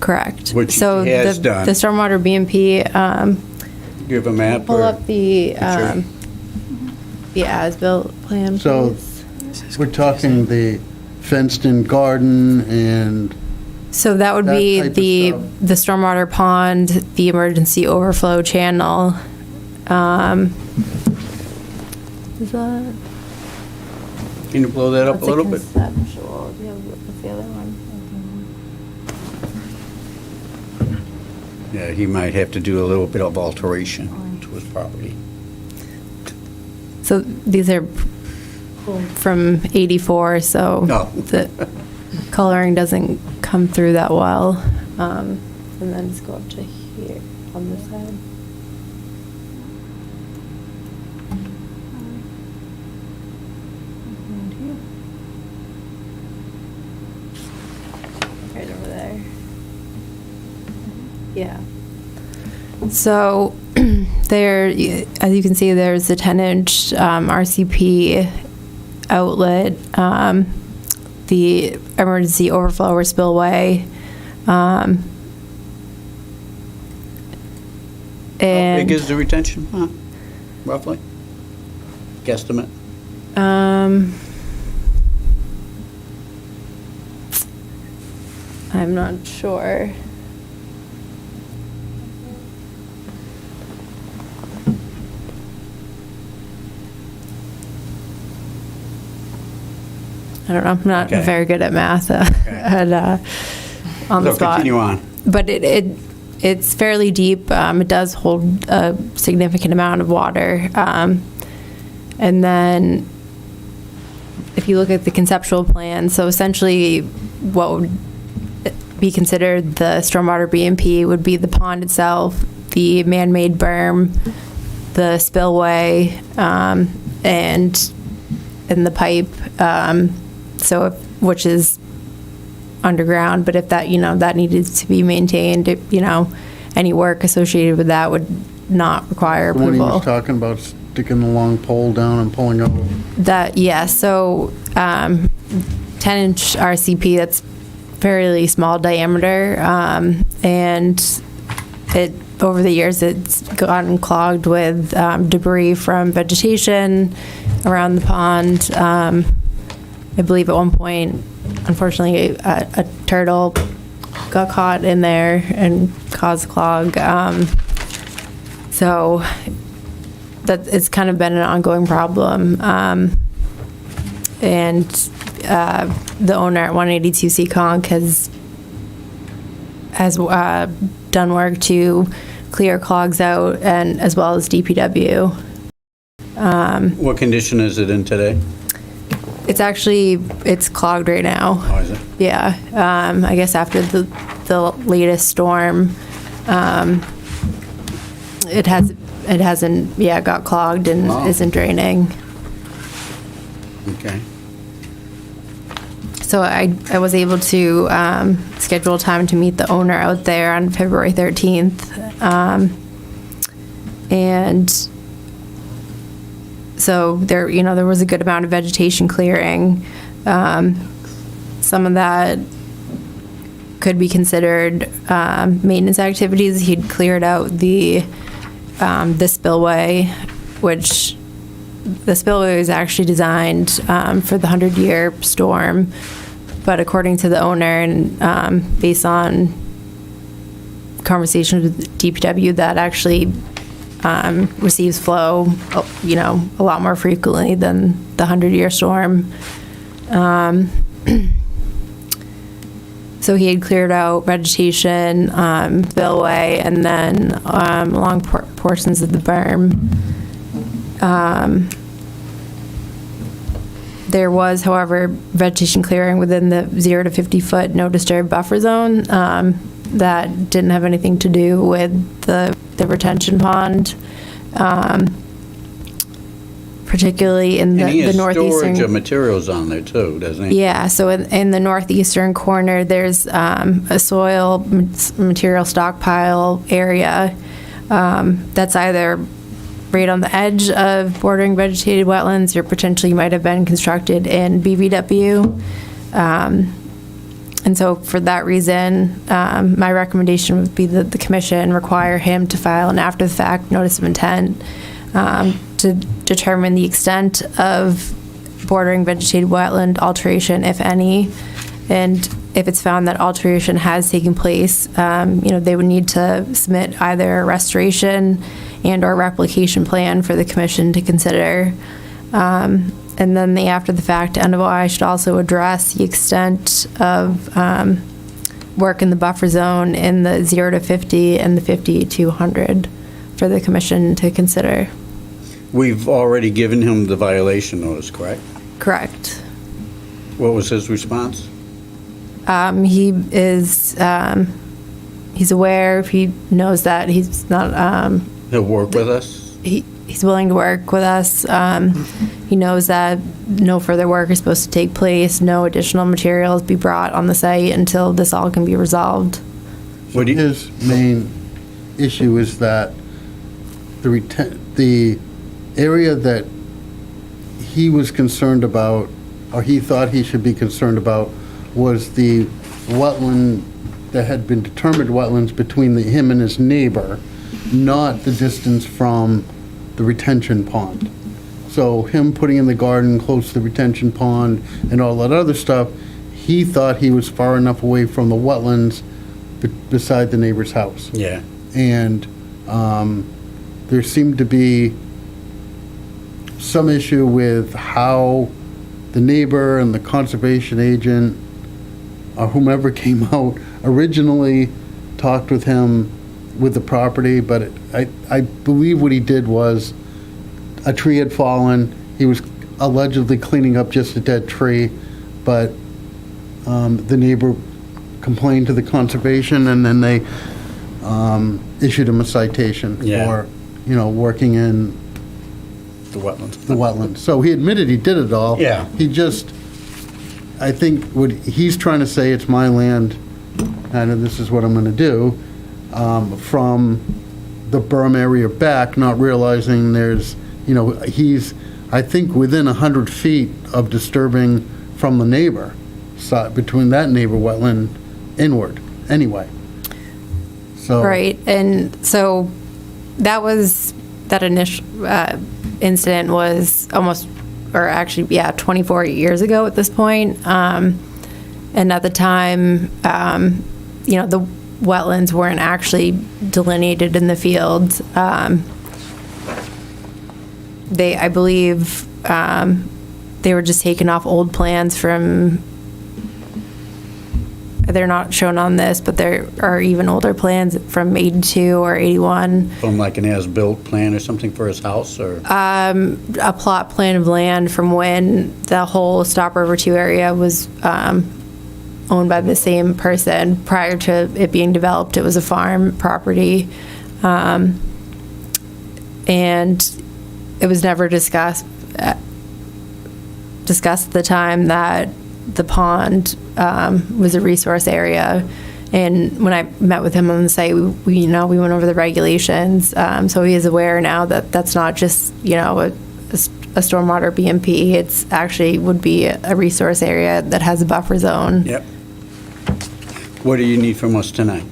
Correct. Which So he has the done. the stormwater BMP, Give a map pull or? up the Sure. as-built plan, So please. we're talking the fenced-in garden and, So that would that be type of the stuff. the stormwater pond, the emergency overflow channel. Is that? Can you blow that up a That's little bit? conceptual. Do you have, what's the other one? Yeah, he might have to do a little bit of alteration to his property. So these are from 84, so Oh. the coloring doesn't come through that well. And then just go up to here on this side. Right over there. Yeah. So there, as you can see, there's a 10-inch RCP outlet, the emergency overflow or spillway. How And big is the retention pond, roughly? Guesstimate? I'm not sure. I don't know. I'm not Okay. very good at math on the So spot. continue on. But it's fairly deep. It does hold a significant amount of water. And then if you look at the conceptual plan, so essentially what would be considered the stormwater BMP would be the pond itself, the man-made berm, the spillway, and the pipe, which is underground, but if that, that needed to be maintained, any work associated with that would not require The one he approval. was talking about sticking the long pole down and pulling out. That, yeah, so 10-inch RCP, that's fairly small diameter, and over the years, it's gotten clogged with debris from vegetation around the pond. I believe at one point, unfortunately, a turtle got caught in there and caused a clog. So that it's kind of been an ongoing problem. And the owner at 182 Seekonk has done work to clear clogs out, and as well as DPW. What condition is it in today? It's clogged right now. Oh, is it? Yeah, I guess after the latest storm, it hasn't got clogged and Wow. isn't draining. Okay. So I was able to schedule time to meet the owner out there on February 13th. And so there was a good amount of vegetation clearing. Some of that could be considered maintenance activities. He'd cleared out the spillway, which the spillway was actually designed for the 100-year storm, but according to the owner and based on conversations with DPW, that actually receives flow, a lot more frequently than the 100-year storm. So he had cleared out vegetation, spillway, and then along portions of the berm. There was, however, vegetation clearing within the 0 to 50-foot no disturb buffer zone that didn't have anything to do with the retention pond, particularly in And he the has northeastern. storage of materials on there too, doesn't he? Yeah, so in the northeastern corner, there's a soil material stockpile area that's either right on the edge of bordering vegetated wetlands or potentially might have been constructed in BVW. And so for that reason, my recommendation would be that the commission require him to file an after-the-fact notice of intent to determine the extent of bordering vegetated wetland alteration, if any. And if it's found that alteration has taken place, they would need to submit either a restoration and/or replication plan for the commission to consider. And then the after-the-fact NOI should also address the extent of work in the buffer zone in the 0 to 50 and the 50 to 100 for the commission to consider. We've already given him the violation notice, correct? Correct. What was his response? He is, he's aware, he knows that he's not, He'll work with us? he's willing to work with us. He knows that no further work is supposed to take place, no additional materials be brought on the site until this all can be resolved. His main issue is that the area that he was concerned about, or he thought he should be concerned about, was the wetland that had been determined wetlands between him and his neighbor, not the distance from the retention pond. So him putting in the garden close to the retention pond and all that other stuff, he thought he was far enough away from the wetlands beside the neighbor's house. Yeah. And there seemed to be some issue with how the neighbor and the conservation agent, or whomever came out, originally talked with him with the property, but I believe what he did was a tree had fallen. He was allegedly cleaning up just a dead tree, but the neighbor complained to the conservation, and then they issued him a citation for, working in the wetlands. The wetlands. So he admitted he did it all. Yeah. He just, I think what he's trying to say, it's my land, and this is what I'm going to do, from the berm area back, not realizing there's, he's, I think, within 100 feet of disturbing from the neighbor, between that neighbor wetland inward, anyway. So. Right, and so that initial incident was almost, or actually, 24 years ago at this point. And at the time, the wetlands weren't actually delineated in the field. I believe, they were just taken off old plans from, they're not shown on this, but there are even older plans from 82 or 81. From like an as-built plan or something for his house, or? A plot plan of land from when the whole Stop River 2 area was owned by the same person. Prior to it being developed, it was a farm property. And it was never discussed at the time that the pond was a resource area. And when I met with him on the site, we went over the regulations. So he is aware now that that's not just, a stormwater BMP. It's actually would be a resource area that has a buffer zone. Yep. What do you need from us tonight?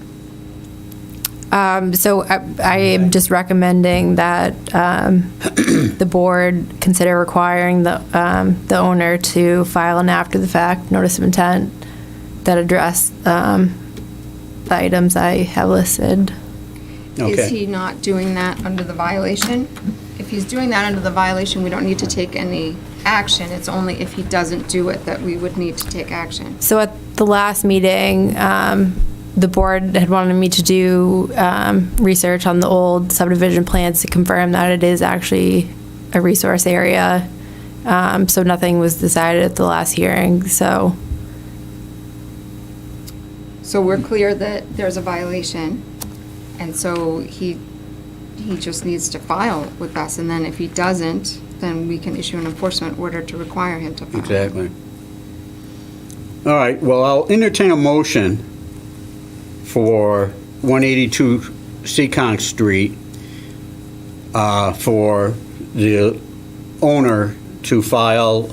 So I am just recommending that the board consider requiring the owner to file an after-the-fact notice of intent that address the items I have listed. Okay. Is he not doing that under the violation? If he's doing that under the violation, we don't need to take any action. It's only if he doesn't do it that we would need to take action. So at the last meeting, the board had wanted me to do research on the old subdivision plans to confirm that it is actually a resource area. So nothing was decided at the last hearing, so. So we're clear that there's a violation, and so he just needs to file with us, and then if he doesn't, then we can issue an enforcement order to require him to file. Exactly. All right, well, I'll entertain a motion for 182 Seekonk Street for the owner to file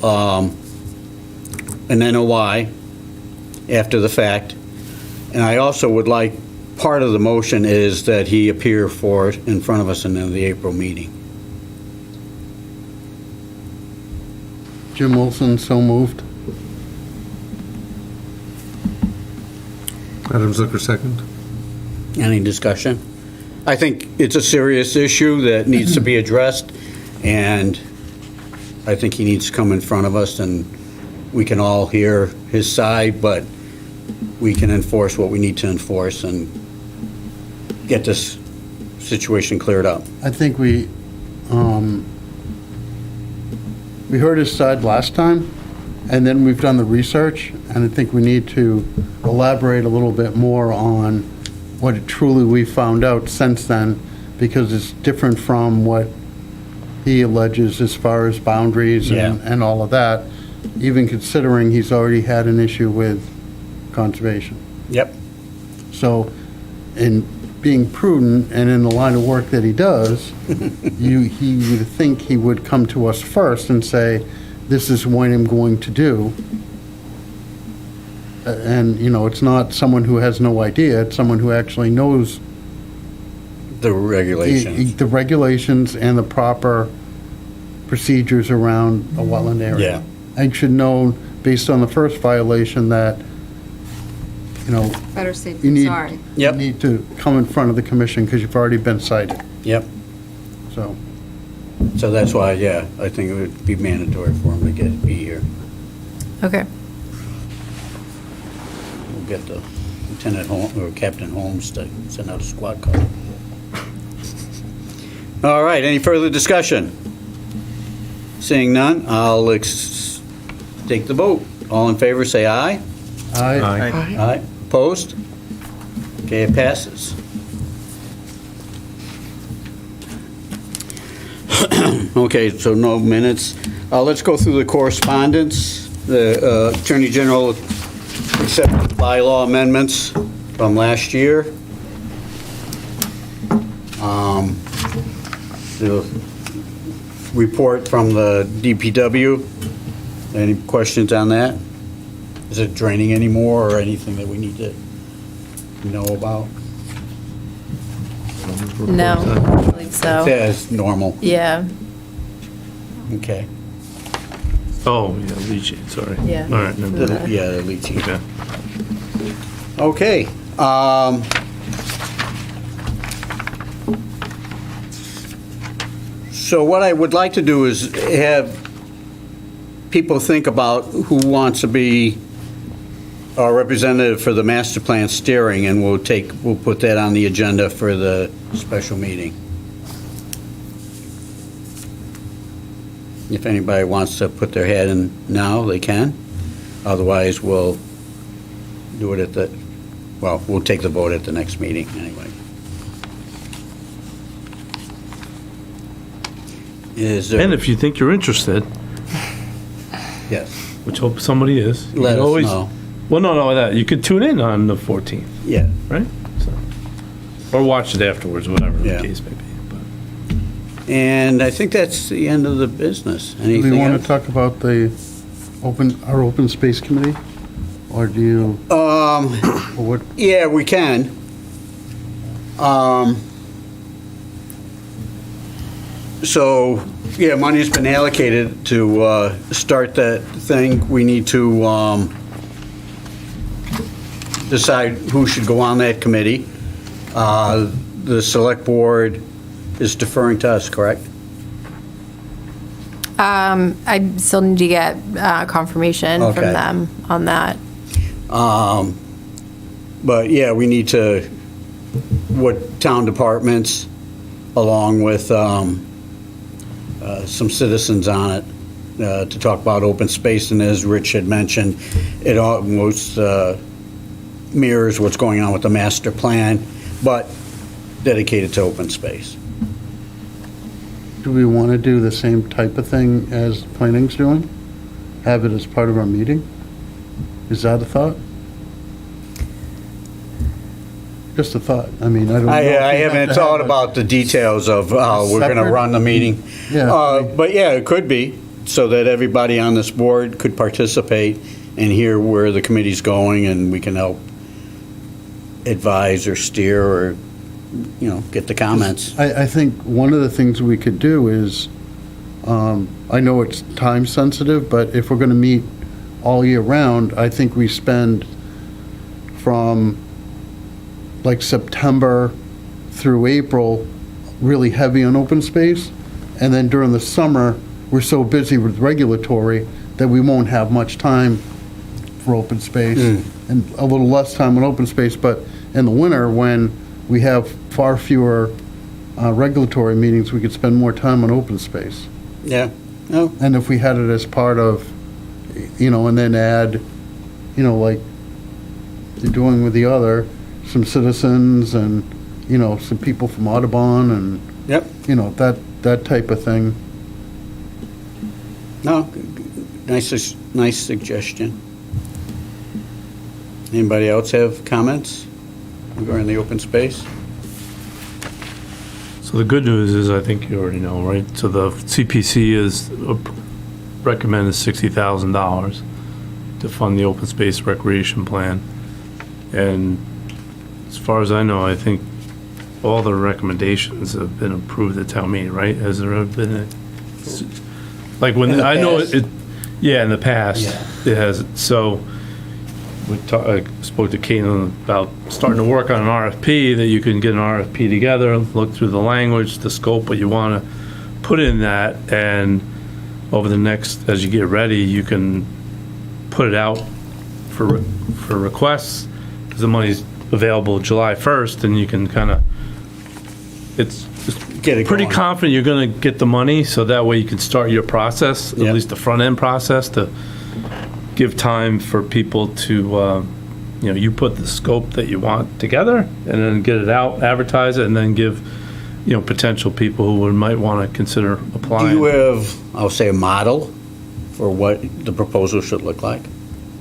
an NOI after the fact. And I also would like, part of the motion is that he appear for it in front of us in the April meeting. Jim Wilson, so moved. Adam Zucker, second. Any discussion? I think it's a serious issue that needs to be addressed, and I think he needs to come in front of us, and we can all hear his side, but we can enforce what we need to enforce and get this situation cleared up. I think we heard his side last time, and then we've done the research, and I think we need to elaborate a little bit more on what it truly we found out since then, because it's different from what he alleges as far as boundaries and all of that, even considering he's already had an issue with conservation. Yep. So, in being prudent and in the line of work that he does, you would think he would come to us first and say, this is what I'm going to do. And, you know, it's not someone who has no idea, it's someone who actually knows The regulations. the regulations and the proper procedures around a wetland area. Yeah. And should know, based on the first violation, that, you know, Better safe you than need, sorry. you need to come in front of the commission because you've already been cited, Yep. so. So that's why, yeah, I think it would be mandatory for him to be here. Okay. We'll get the Lieutenant Holmes, or Captain Holmes to send out a squad car. All right, any further discussion? Seeing none, I'll take the vote. All in favor, say aye. Aye. Opposed? Okay, it passes. Okay, so no minutes. Let's go through the correspondence. The Attorney General accepted bylaw amendments from last year. The report from the DPW. Any questions on that? Is it draining anymore or anything that we need to know about? No, I don't believe so. Yeah, it's normal. Yeah. Okay. Oh, yeah, leaching, sorry. Yeah. All right, never mind. Yeah, the leaching. Okay. Okay. So what I would like to do is have people think about who wants to be our representative for the master plan steering, and we'll put that on the agenda for the special meeting. If anybody wants to put their head in now, they can. Otherwise, we'll do it we'll take the vote at the next meeting anyway. And if you think you're interested, yes, which hope somebody is, you let can us always, know. well, no, that you could tune in on the 14th, Yeah. right? So, or watch it afterwards, whatever Yeah. the case may be. And I think that's the end of the business. Do we Anything want else? to talk about our open space committee? Or do you, or what? Yeah, we can. So, yeah, money's been allocated to start that thing. We need to decide who should go on that committee. The select board is deferring to us, correct? I still need to get confirmation Okay. from them on that. But yeah, we need to, what town departments, along with some citizens on it, to talk about open space. And as Rich had mentioned, it almost mirrors what's going on with the master plan, but dedicated to open space. Do we want to do the same type of thing as planning's doing? Have it as part of our meeting? Is that a thought? Just a thought. I mean, I don't know. I if we have haven't to thought have about the details of how we're going to separate- run the meeting. Yeah. But yeah, it could be, so that everybody on this board could participate and hear where the committee's going, and we can help advise or steer or, get the comments. I think one of the things we could do is, I know it's time sensitive, but if we're going to meet all year round, I think we spend from like September through April really heavy on open space. And then during the summer, we're so busy with regulatory that we won't have much time for open space. and a little less time in open space, but in the winter, when we have far fewer regulatory meetings, we could spend more time on open space. Yeah. No. And if we had it as part of, and then add, like you're doing with the other, some citizens and, some people from Audubon and, Yep. that type of thing. No, nice suggestion. Anybody else have comments regarding the open space? So the good news is, I think you already know, right? So the CPC is recommended $60,000 to fund the open space recreation plan. And as far as I know, I think all the recommendations have been approved at town meeting, right? Has there ever been like when, In the I know past? yeah, in the past, Yeah. it has. So I spoke to Caitlin about starting to work on an RFP, that you can get an RFP together, look through the language, the scope, what you want to put in that, and over the next, as you get ready, you can put it out for requests, because the money's available July 1st, and you can kind of, it's Get it pretty going. confident you're going to get the money, so that way you can start your process, at Yep. least the front-end process, to give time for people to, you put the scope that you want together, and then get it out, advertise it, and then give, potential people who might want to consider Do applying. you have, I'll say, a model for what the proposal should look like?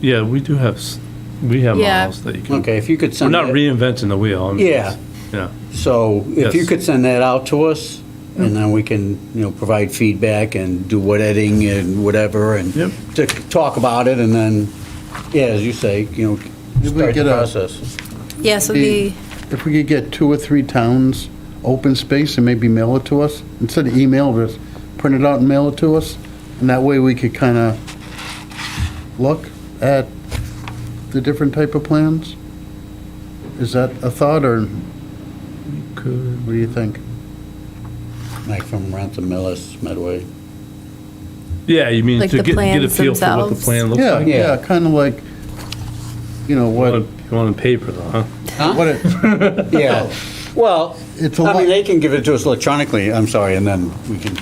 Yeah, we do have, we have Yeah. models that you can. Okay, if you could We're send not that- reinventing the wheel. I mean, Yeah. Yeah. So if you Yes. could send that out to us, and then we can, provide feedback and do what editing and whatever, and Yep. to talk about it, and then, yeah, as you say, If we start the get process. Yeah, so the, If we could get 2 or 3 towns open space and maybe mail it to us, instead of email, just print it out and mail it to us, and that way we could kind of look at the different type of plans? Is that a thought, or Could. what do you think? Like from Rantham Millis, Medway. Yeah, you mean Like to the get a plans feel for what the themselves? plan looks Yeah, like? yeah, kind of like, what, You want on paper though, huh? what it, Yeah, well, it's a I lot. mean, they can give it to us electronically, I'm sorry, and then we can,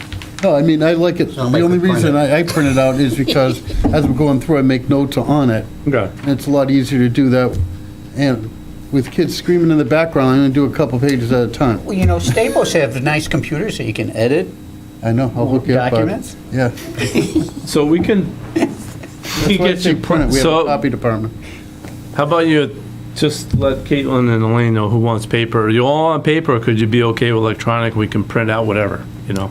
No, I mean, I like it. The like only we print reason it. I print it out is because as we're going through, I make notes on it. Okay. And it's a lot easier to do that. And with kids screaming in the background, I'm gonna do a couple pages at a time. well, Staples have nice computers that you can edit I know, I'll look you up. documents. Yeah. So we can That's why I get say you, print it. We have a so copy department. how about you just let Caitlin and Elaine know who wants paper? Are you all on paper, or could you be okay with electronic? We can print out whatever, Why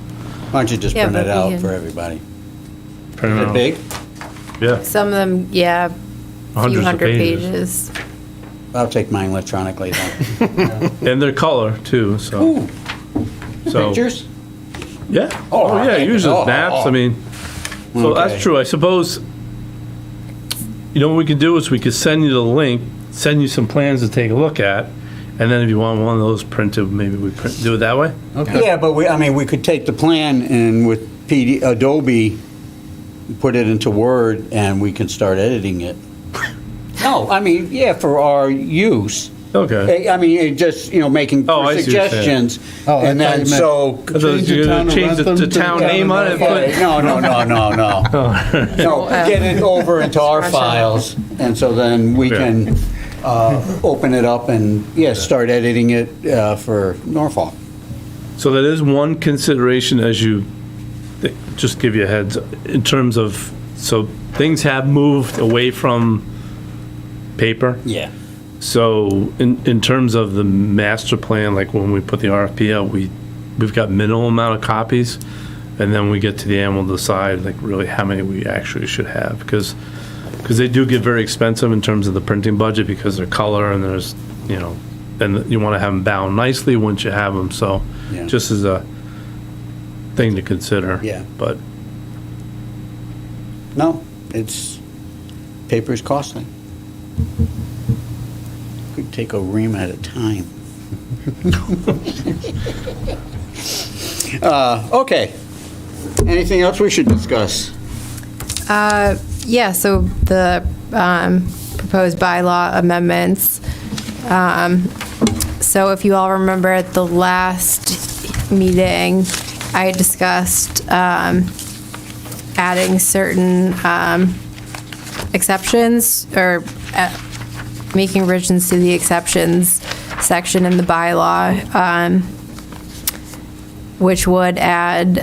don't you just Yeah, print it but we out can- for everybody? Print Is it it out. big? Yeah, some of them, yeah, few hundreds of hundred pages. pages. I'll take mine electronically then. And they're color too, so. Ooh, So- pictures? Yeah. Oh, Oh, yeah, right. usually Oh, it's maps, oh. I mean, so Okay. that's true. I suppose, what we could do is we could send you the link, send you some plans to take a look at, and then if you want one of those printed, maybe we do it that way? Yeah, but we could take the plan and with Adobe, put it into Word, and we can start editing it. No, yeah, for our use. Okay. It just, making Oh, I see what you're saying. suggestions, Oh, I and thought then you meant- so. I thought you were gonna change the town name on it? No, get it over into our files, and so then we Yeah. can open it up and, start editing it for Norfolk. So that is one consideration as you, just give you a heads, in terms of, so things have moved away from paper. Yeah. So in terms of the master plan, like when we put the RFP out, we've got minimal amount of copies, and then we get to the end, we'll decide like really how many we actually should have, because they do get very expensive in terms of the printing budget, because they're color and there's, and you want to have them bound nicely once you have them, so Yeah. just as a thing to consider. Yeah. But No, paper's costly. Could take a ream at a time. Okay. Anything else we should discuss? Yeah, so the proposed proposed bylaw amendments. So if you all remember at the last meeting, I discussed adding certain exceptions or making revisions to the exceptions section in the bylaw, which would add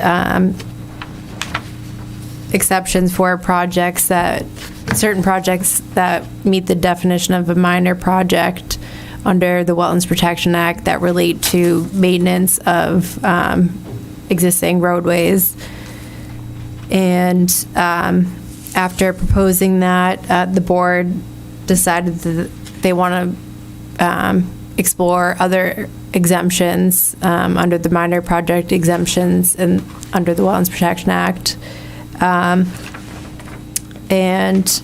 exceptions for certain projects that meet the definition of a minor project under the Wetlands Protection Act that relate to maintenance of existing roadways. And after proposing that, the board decided that they want to explore other exemptions under the minor project exemptions and under the Wetlands Protection Act. And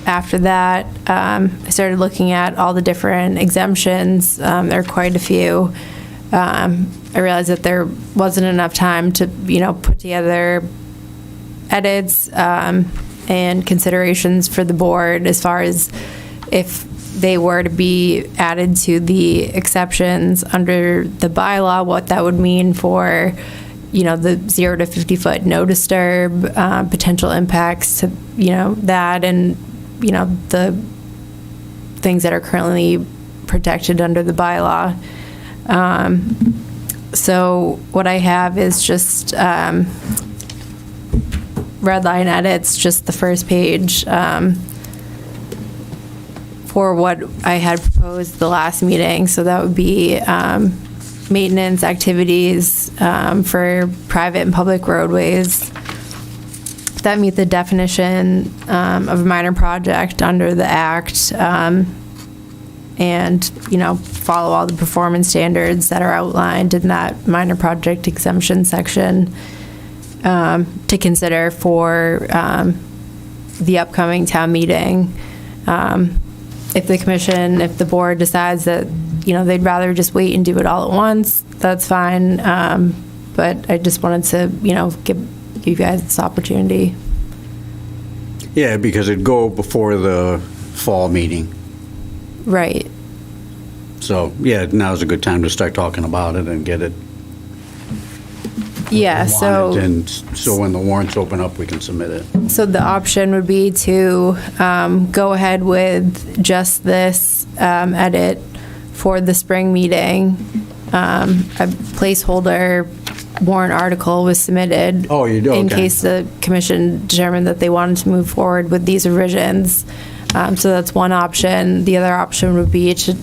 after that, I started looking at all the different exemptions. There are quite a few. I realized that there wasn't enough time to, put together edits and considerations for the board as far as if they were to be added to the exceptions under the bylaw, what that would mean for, the 0 to 50 foot no disturb, potential impacts to, that and, the things that are currently protected under the bylaw. So what I have is just red line edits, just the first page for what I had proposed the last meeting. So that would be maintenance activities for private and public roadways that meet the definition of a minor project under the Act, and, follow all the performance standards that are outlined in that minor project exemption section to consider for the upcoming town meeting. If the board decides that, they'd rather just wait and do it all at once, that's fine. But I just wanted to, give you guys this opportunity. Yeah, because it'd go before the fall meeting. Right. So, yeah, now's a good time to start talking about it and get it. Yeah, so. And so when the warrants open up, we can submit it. So the option would be to go ahead with just this edit for the spring meeting. A placeholder warrant article was submitted. Oh, you do? In Okay. case the commission determined that they wanted to move forward with these revisions. So that's one option. The other option would be to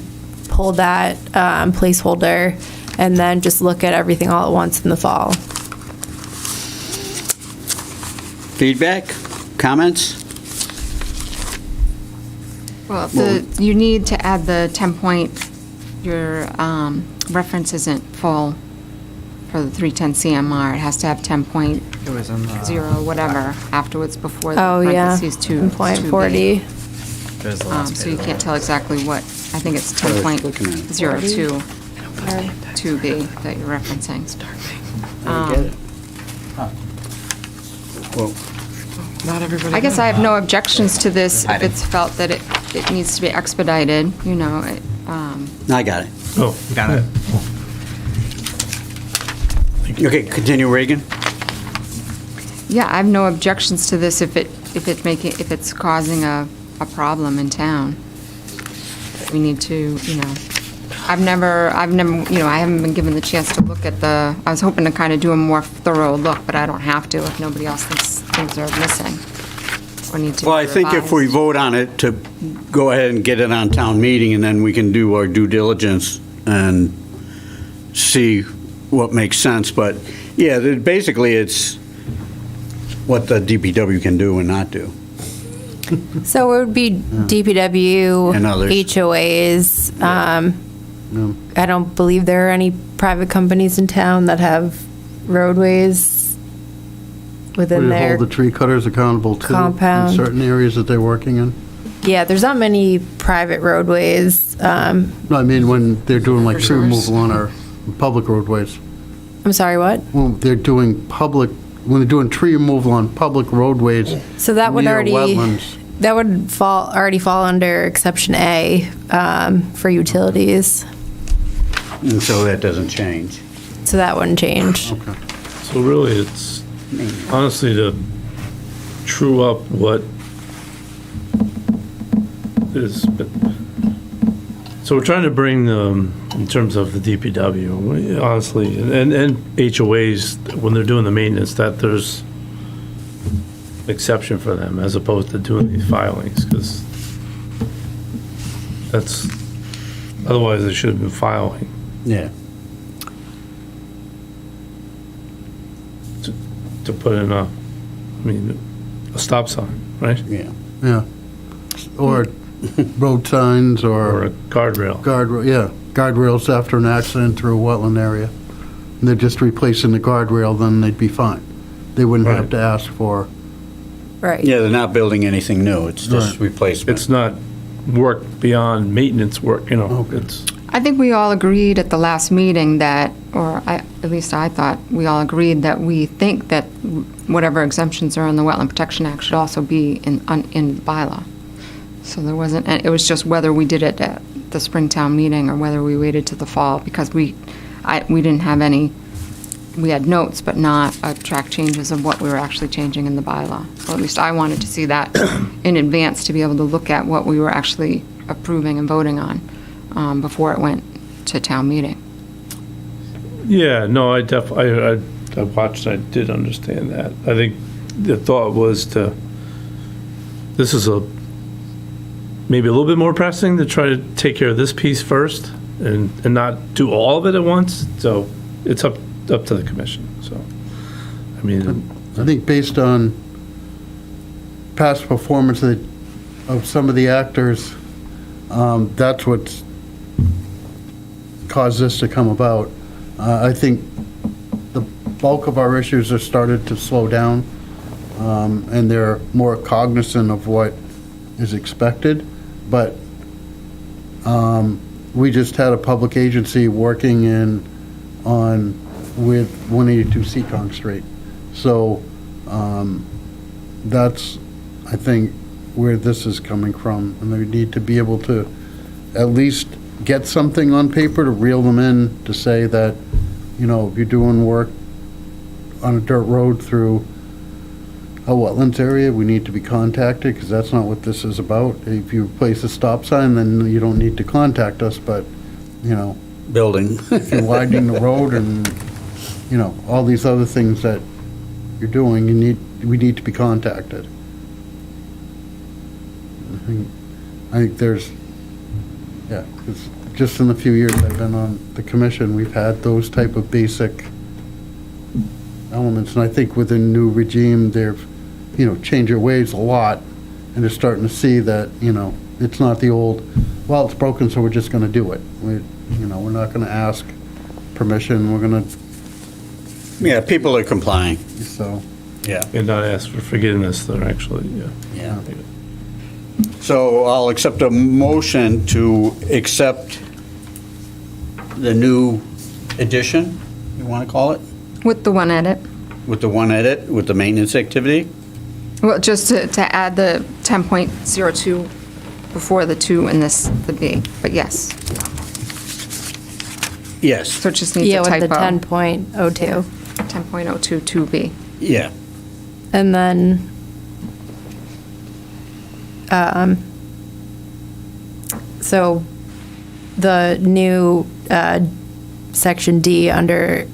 pull that placeholder and then just look at everything all at once in the fall. Feedback? Comments? Well, you need to add the 10-point, your reference isn't full for the 310 CMR. It has to have 10.0 whatever afterwards before the Oh, yeah. parentheses 10.40. So you can't tell exactly what, I think it's 10.02, 2B that you're referencing. Well, Not everybody. I guess I have no objections to this if it's felt that it needs to be expedited, I got it. Oh, Got it. Okay, continue, Reagan. Yeah, I have no objections to this if it's causing a problem in town. We need to, I haven't been given the chance to look at I was hoping to kind of do a more thorough look, but I don't have to if nobody else thinks things are missing or need to be Well, I think if we revised. vote on it, to go ahead and get it on town meeting, and then we can do our due diligence and see what makes sense. But, yeah, basically, it's what the DPW can do and not do. So it would be DPW, And others. HOAs. I don't believe there are any private companies in town that have roadways within We their. hold the tree cutters accountable too. compound. In certain areas that they're working in. Yeah, there's not many private roadways. No, I mean, when they're doing like tree Resource. removal on our public roadways. I'm sorry, what? When they're doing tree removal on public roadways So that would near already wetlands. That would already fall under exception A for utilities, And so that doesn't change. so that wouldn't change. Okay. So really, it's honestly to true up what is, so we're trying to bring them, in terms of the DPW, honestly, and HOAs, when they're doing the maintenance, that there's exception for them as opposed to doing these filings, because that's, otherwise they should have been filing. Yeah. To put in a stop sign, right? Yeah. Yeah. Or road signs Or or a guardrail. guardrails after an accident through a wetland area. And they're just replacing the guardrail, then they'd be fine. They wouldn't have Right. to ask for, Right. Yeah, they're not building anything new, it's just replacement. It's not work beyond maintenance work, it's, I think we all agreed at the last meeting that, at least I thought, we all agreed that we think that whatever exemptions are in the Wetland Protection Act should also be in the bylaw. So there wasn't, and it was just whether we did it at the Springtown meeting or whether we waited to the fall, because we didn't have any, we had notes, but not track changes of what we were actually changing in the bylaw. Or at least I wanted to see that in advance to be able to look at what we were actually approving and voting on before it went to town meeting. yeah, no, I watched, I did understand that. I think the thought was this is maybe a little bit more pressing to try to take care of this piece first and not do all of it at once, so it's up to the commission, so, I mean, I think based on past performance of some of the actors, that's what's caused this to come about. I think the bulk of our issues are started to slow down, and they're more cognizant of what is expected, but we just had a public agency working with 182 Seacon Street. So that's, I think, where this is coming from. And they need to be able to at least get something on paper to reel them in to say that, if you're doing work on a dirt road through a wetlands area, we need to be contacted, because that's not what this is about. If you place a stop sign, then you don't need to contact us, but, Building. if you're widening the road and, all these other things that you're doing, we need to be contacted. I think there's, 'cause just in the few years I've been on the commission, we've had those type of basic elements, and I think with the new regime, they've, changed their ways a lot, and they're starting to see that, it's not the old, well, it's broken, so we're just gonna do it. We're not gonna ask permission, we're gonna, Yeah, people are complying, so. yeah. and not ask for forgiveness, they're actually, Yeah. So I'll accept a motion to accept the new edition, you want to call it? With the one edit. With the one edit, with the maintenance activity? Well, just to add the 10.02 before the 2 and the B, but yes. Yes, So it just needs Yeah, a with typo. the 10.02. 10.02 2B. yeah. And then, so the new section D under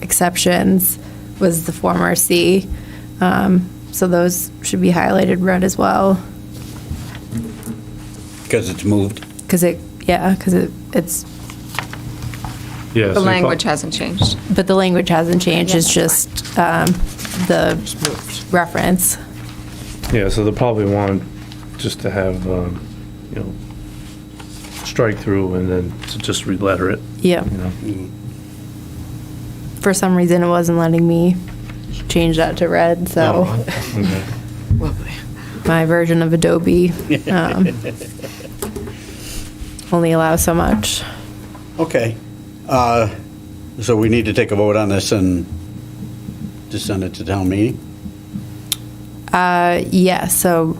exceptions was the former C. So those should be highlighted red as well. Because it's moved. Because it's, yeah. The language hasn't changed. but the language hasn't changed, it's just the reference. Yeah, so they'll probably want just to have, strike through and then to just re-letter it, Yeah. you know? For some reason, it wasn't letting me change that to red, so Okay. my version of Adobe only allows so much. Okay. So we need to take a vote on this and just send it to town meeting? Yeah, so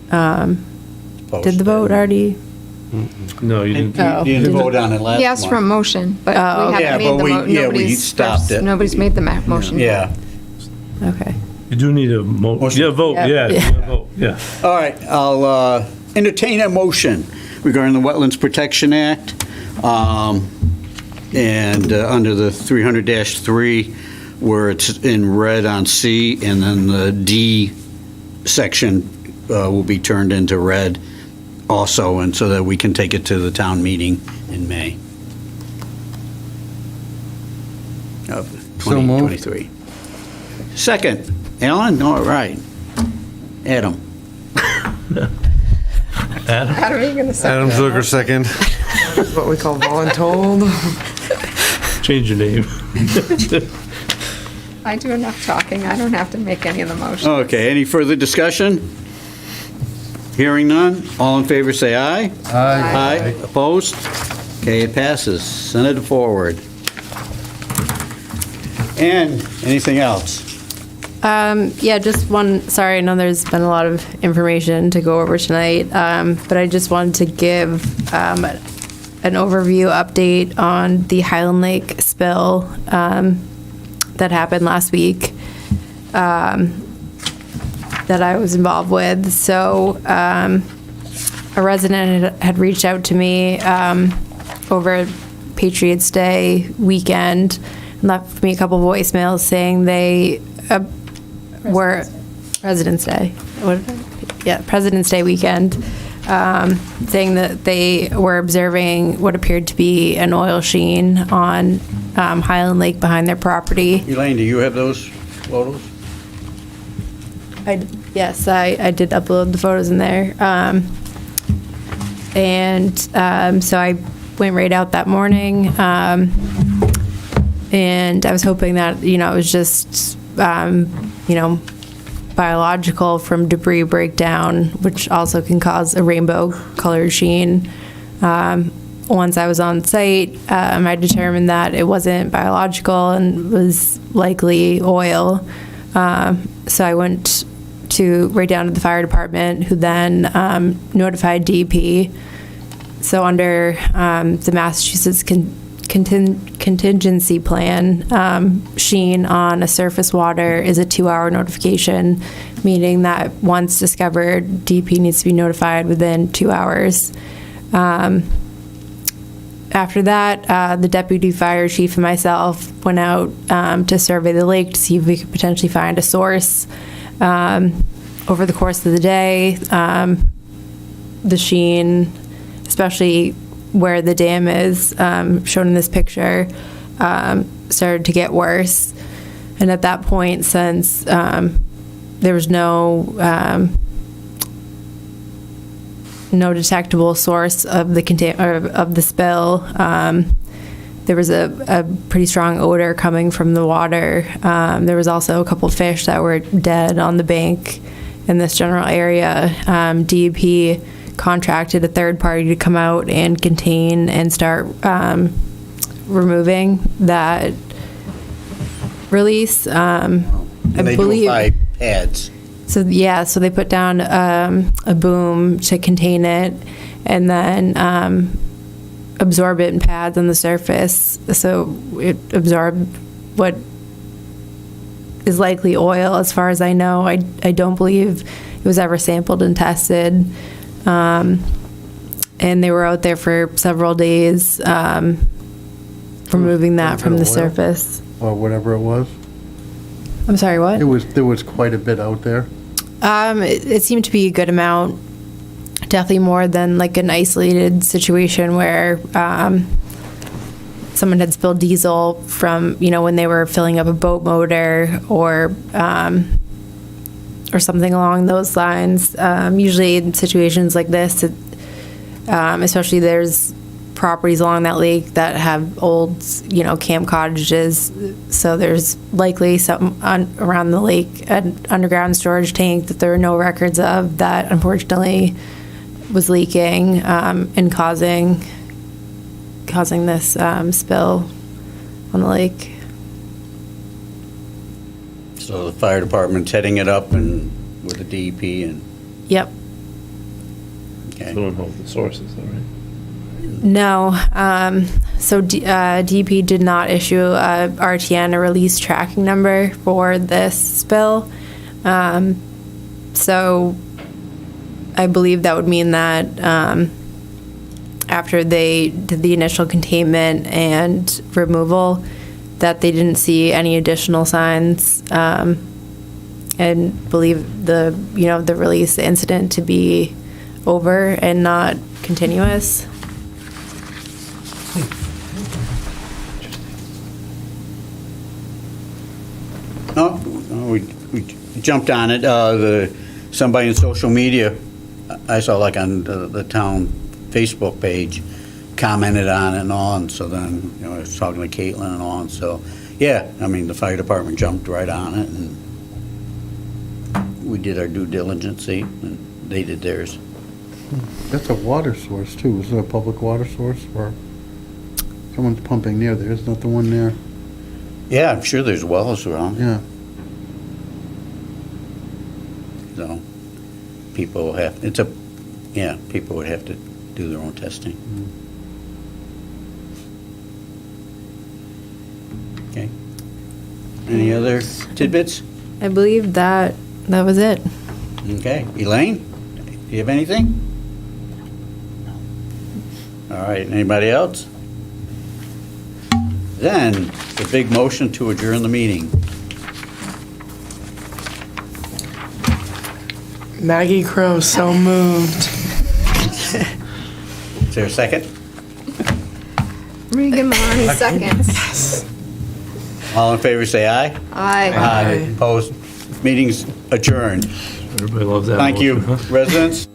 Did the vote already? No, you didn't. You didn't vote on it last month. He asked for a motion, but we Oh, yeah, haven't made but the we- mo, yeah, we nobody's, stopped it. nobody's made the motion. Yeah. Okay. You do need a Motion. yeah, vote, Yeah. yeah, you Yeah. need a vote, yeah. All right, I'll entertain a motion regarding the Wetlands Protection Act, and under the 300-3, where it's in red on C, and then the D section will be turned into red also, and so that we can take it to the town meeting in May of So moved. 2023. Second, Alan, all right. Adam. Adam, are you going to say? Adam Zucker, second. That's what we call voluntold. Change your name. I do enough talking. I don't have to make any of the motions. Okay, any further discussion? Hearing none, all in favor say aye. Aye. Opposed? Okay, it passes. Send it forward. And anything else? Yeah, just one, sorry, I know there's been a lot of information to go over tonight, but I just wanted to give an overview update on the Highland Lake spill that happened last week that I was involved with. So a resident had reached out to me over Patriots Day weekend and left me a couple voicemails saying they were President's Day. Yeah, President's Day weekend, saying that they were observing what appeared to be an oil sheen on Highland Lake behind their property. Elaine, do you have those photos? Yes, I did upload the photos in there. So I went right out that morning, and I was hoping that, it was just, biological from debris breakdown, which also can cause a rainbow colored sheen. Once I was on site, I determined that it wasn't biological and was likely oil. So I went right down to the fire department, who then notified DEP. So under the Massachusetts contingency plan, sheen on a surface water is a 2-hour notification, meaning that once discovered, DEP needs to be notified within 2 hours. After that, the deputy fire chief and myself went out to survey the lake to see if we could potentially find a source. Over the course of the day, the sheen, especially where the dam is shown in this picture, started to get worse. And at that point, since there was no detectable source of the spill, there was a pretty strong odor coming from the water. There was also a couple fish that were dead on the bank in this general area. DEP contracted a third party to come out and contain and start removing that release. And they do it by pads. So they put down a boom to contain it, and then absorb it in pads on the surface. So it absorbed what is likely oil. As far as I know, I don't believe it was ever sampled and tested. And they were out there for several days removing that from the surface. Or whatever it was. I'm sorry, what? There was quite a bit out there. It seemed to be a good amount. Definitely more than like an isolated situation where someone had spilled diesel from, when they were filling up a boat motor or something along those lines. Usually in situations like this, especially there's properties along that lake that have old, camp cottages. So there's likely something around the lake, an underground storage tank that there are no records of that unfortunately was leaking and causing this spill on the lake. So the fire department's heading it up and with the DEP and. Yep. We don't know the sources, though, right? No. So DP did not issue a RTN, a release tracking number, for this spill. So I believe that would mean that after they did the initial containment and removal, that they didn't see any additional signs, and believe the release incident to be over and not continuous. No, we jumped on it. Somebody in social media, I saw like on the town Facebook page, commented on it and on, so then, I was talking to Caitlin and on, so, yeah, I mean, the fire department jumped right on it, and we did our due diligence, and they did theirs. That's a water source, too. Is it a public water source, or someone's pumping near there? Isn't that the one there? Yeah, I'm sure there's wells around. Yeah. So, people people would have to do their own testing. Okay. Any other tidbits? I believe that was it. Okay. Elaine, do you have anything? All right, anybody else? Then, the big motion to adjourn the meeting. Maggie Crow, so moved. Is there a second? Regan Maloney, seconds. All in favor, say aye. Aye. Opposed? Meeting's adjourned. Everybody loves that Thank you, motion, huh? residents.